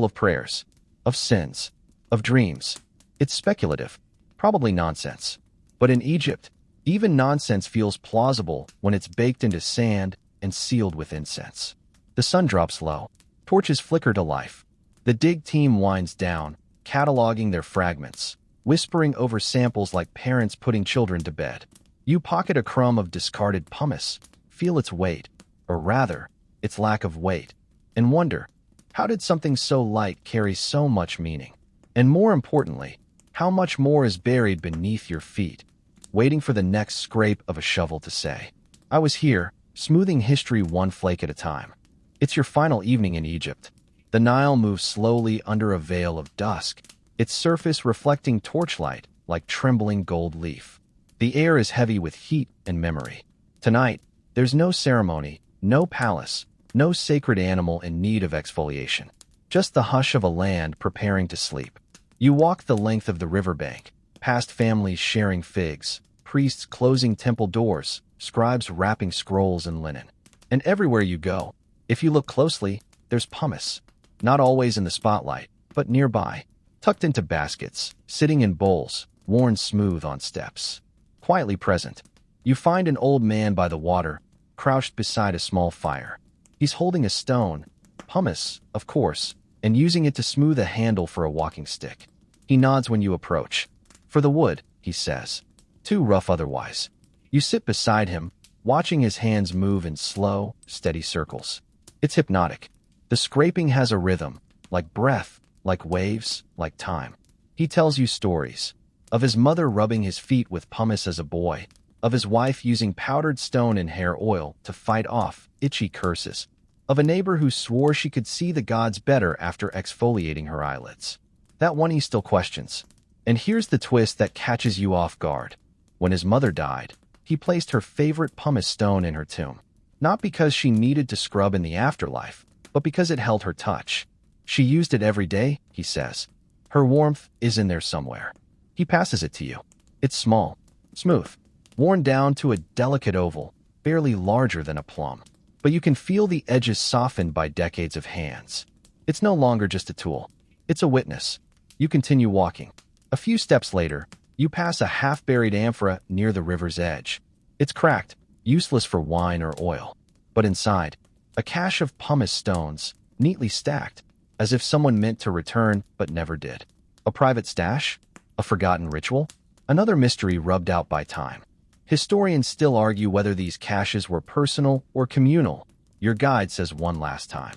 [SPEAKER 1] of prayers, of sins, of dreams. It's speculative, probably nonsense. But in Egypt, even nonsense feels plausible when it's baked into sand and sealed with incense. The sun drops low. Torches flicker to life. The dig team winds down, cataloging their fragments, whispering over samples like parents putting children to bed. You pocket a crumb of discarded pumice, feel its weight, or rather, its lack of weight, and wonder, how did something so light carry so much meaning? And more importantly, how much more is buried beneath your feet, waiting for the next scrape of a shovel to say, I was here, smoothing history one flake at a time. It's your final evening in Egypt. The Nile moves slowly under a veil of dusk, its surface reflecting torchlight like trembling gold leaf. The air is heavy with heat and memory. Tonight, there's no ceremony, no palace, no sacred animal in need of exfoliation. Just the hush of a land preparing to sleep. You walk the length of the riverbank, past families sharing figs, priests closing temple doors, scribes wrapping scrolls in linen. And everywhere you go, if you look closely, there's pumice. Not always in the spotlight, but nearby, tucked into baskets, sitting in bowls, worn smooth on steps. Quietly present, you find an old man by the water, crouched beside a small fire. He's holding a stone, pumice, of course, and using it to smooth a handle for a walking stick. He nods when you approach. For the wood, he says. Too rough otherwise. You sit beside him, watching his hands move in slow, steady circles. It's hypnotic. The scraping has a rhythm, like breath, like waves, like time. He tells you stories. Of his mother rubbing his feet with pumice as a boy. Of his wife using powdered stone and hair oil to fight off itchy curses. Of a neighbor who swore she could see the gods better after exfoliating her eyelids. That one he still questions. And here's the twist that catches you off guard. When his mother died, he placed her favorite pumice stone in her tomb. Not because she needed to scrub in the afterlife, but because it held her touch. She used it every day, he says. Her warmth is in there somewhere. He passes it to you. It's small, smooth, worn down to a delicate oval, barely larger than a plum. But you can feel the edges softened by decades of hands. It's no longer just a tool. It's a witness. You continue walking. A few steps later, you pass a half-buried amphora near the river's edge. It's cracked, useless for wine or oil. But inside, a cache of pumice stones, neatly stacked, as if someone meant to return but never did. A private stash? A forgotten ritual? Another mystery rubbed out by time. Historians still argue whether these caches were personal or communal. Your guide says one last time.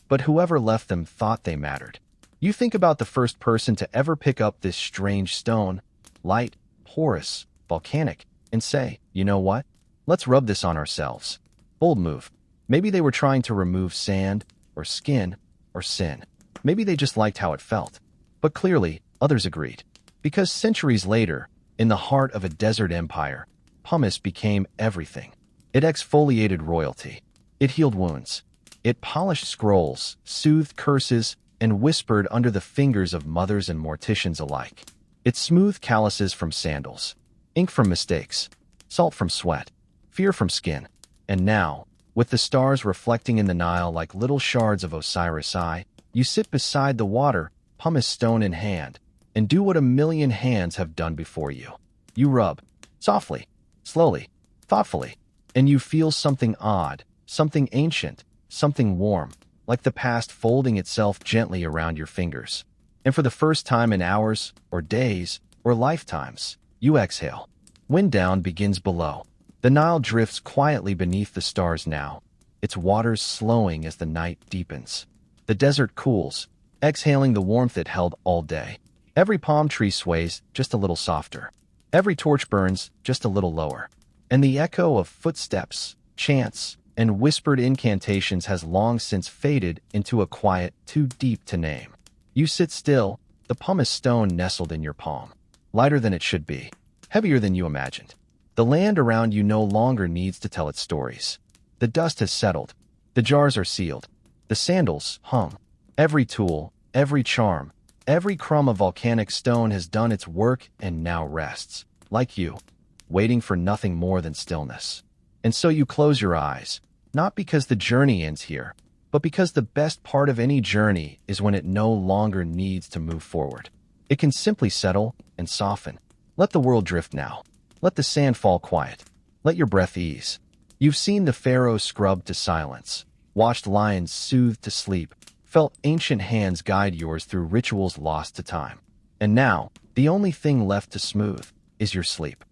[SPEAKER 1] But whoever left them thought they mattered. You think about the first person to ever pick up this strange stone, light, porous, volcanic, and say, you know what? Let's rub this on ourselves. Bold move. Maybe they were trying to remove sand, or skin, or sin. Maybe they just liked how it felt. But clearly, others agreed. Because centuries later, in the heart of a desert empire, pumice became everything. It exfoliated royalty. It healed wounds. It polished scrolls, soothed curses, and whispered under the fingers of mothers and morticians alike. It smoothed calluses from sandals, ink from mistakes, salt from sweat, fear from skin. And now, with the stars reflecting in the Nile like little shards of Osiris' eye, you sit beside the water, pumice stone in hand, and do what a million hands have done before you. You rub, softly, slowly, thoughtfully, and you feel something odd, something ancient, something warm, like the past folding itself gently around your fingers. And for the first time in hours, or days, or lifetimes, you exhale. Wind down begins below. The Nile drifts quietly beneath the stars now, its waters slowing as the night deepens. The desert cools, exhaling the warmth it held all day. Every palm tree sways just a little softer. Every torch burns just a little lower. And the echo of footsteps, chants, and whispered incantations has long since faded into a quiet too deep to name. You sit still, the pumice stone nestled in your palm. Lighter than it should be, heavier than you imagined. The land around you no longer needs to tell its stories. The dust has settled. The jars are sealed. The sandals hung. Every tool, every charm, every crumb of volcanic stone has done its work and now rests, like you, waiting for nothing more than stillness. And so you close your eyes, not because the journey ends here, but because the best part of any journey is when it no longer needs to move forward. It can simply settle and soften. Let the world drift now. Let the sand fall quiet. Let your breath ease. You've seen the pharaoh scrubbed to silence, watched lions soothed to sleep, felt ancient hands guide yours through rituals lost to time. And now, the only thing left to smooth is your sleep.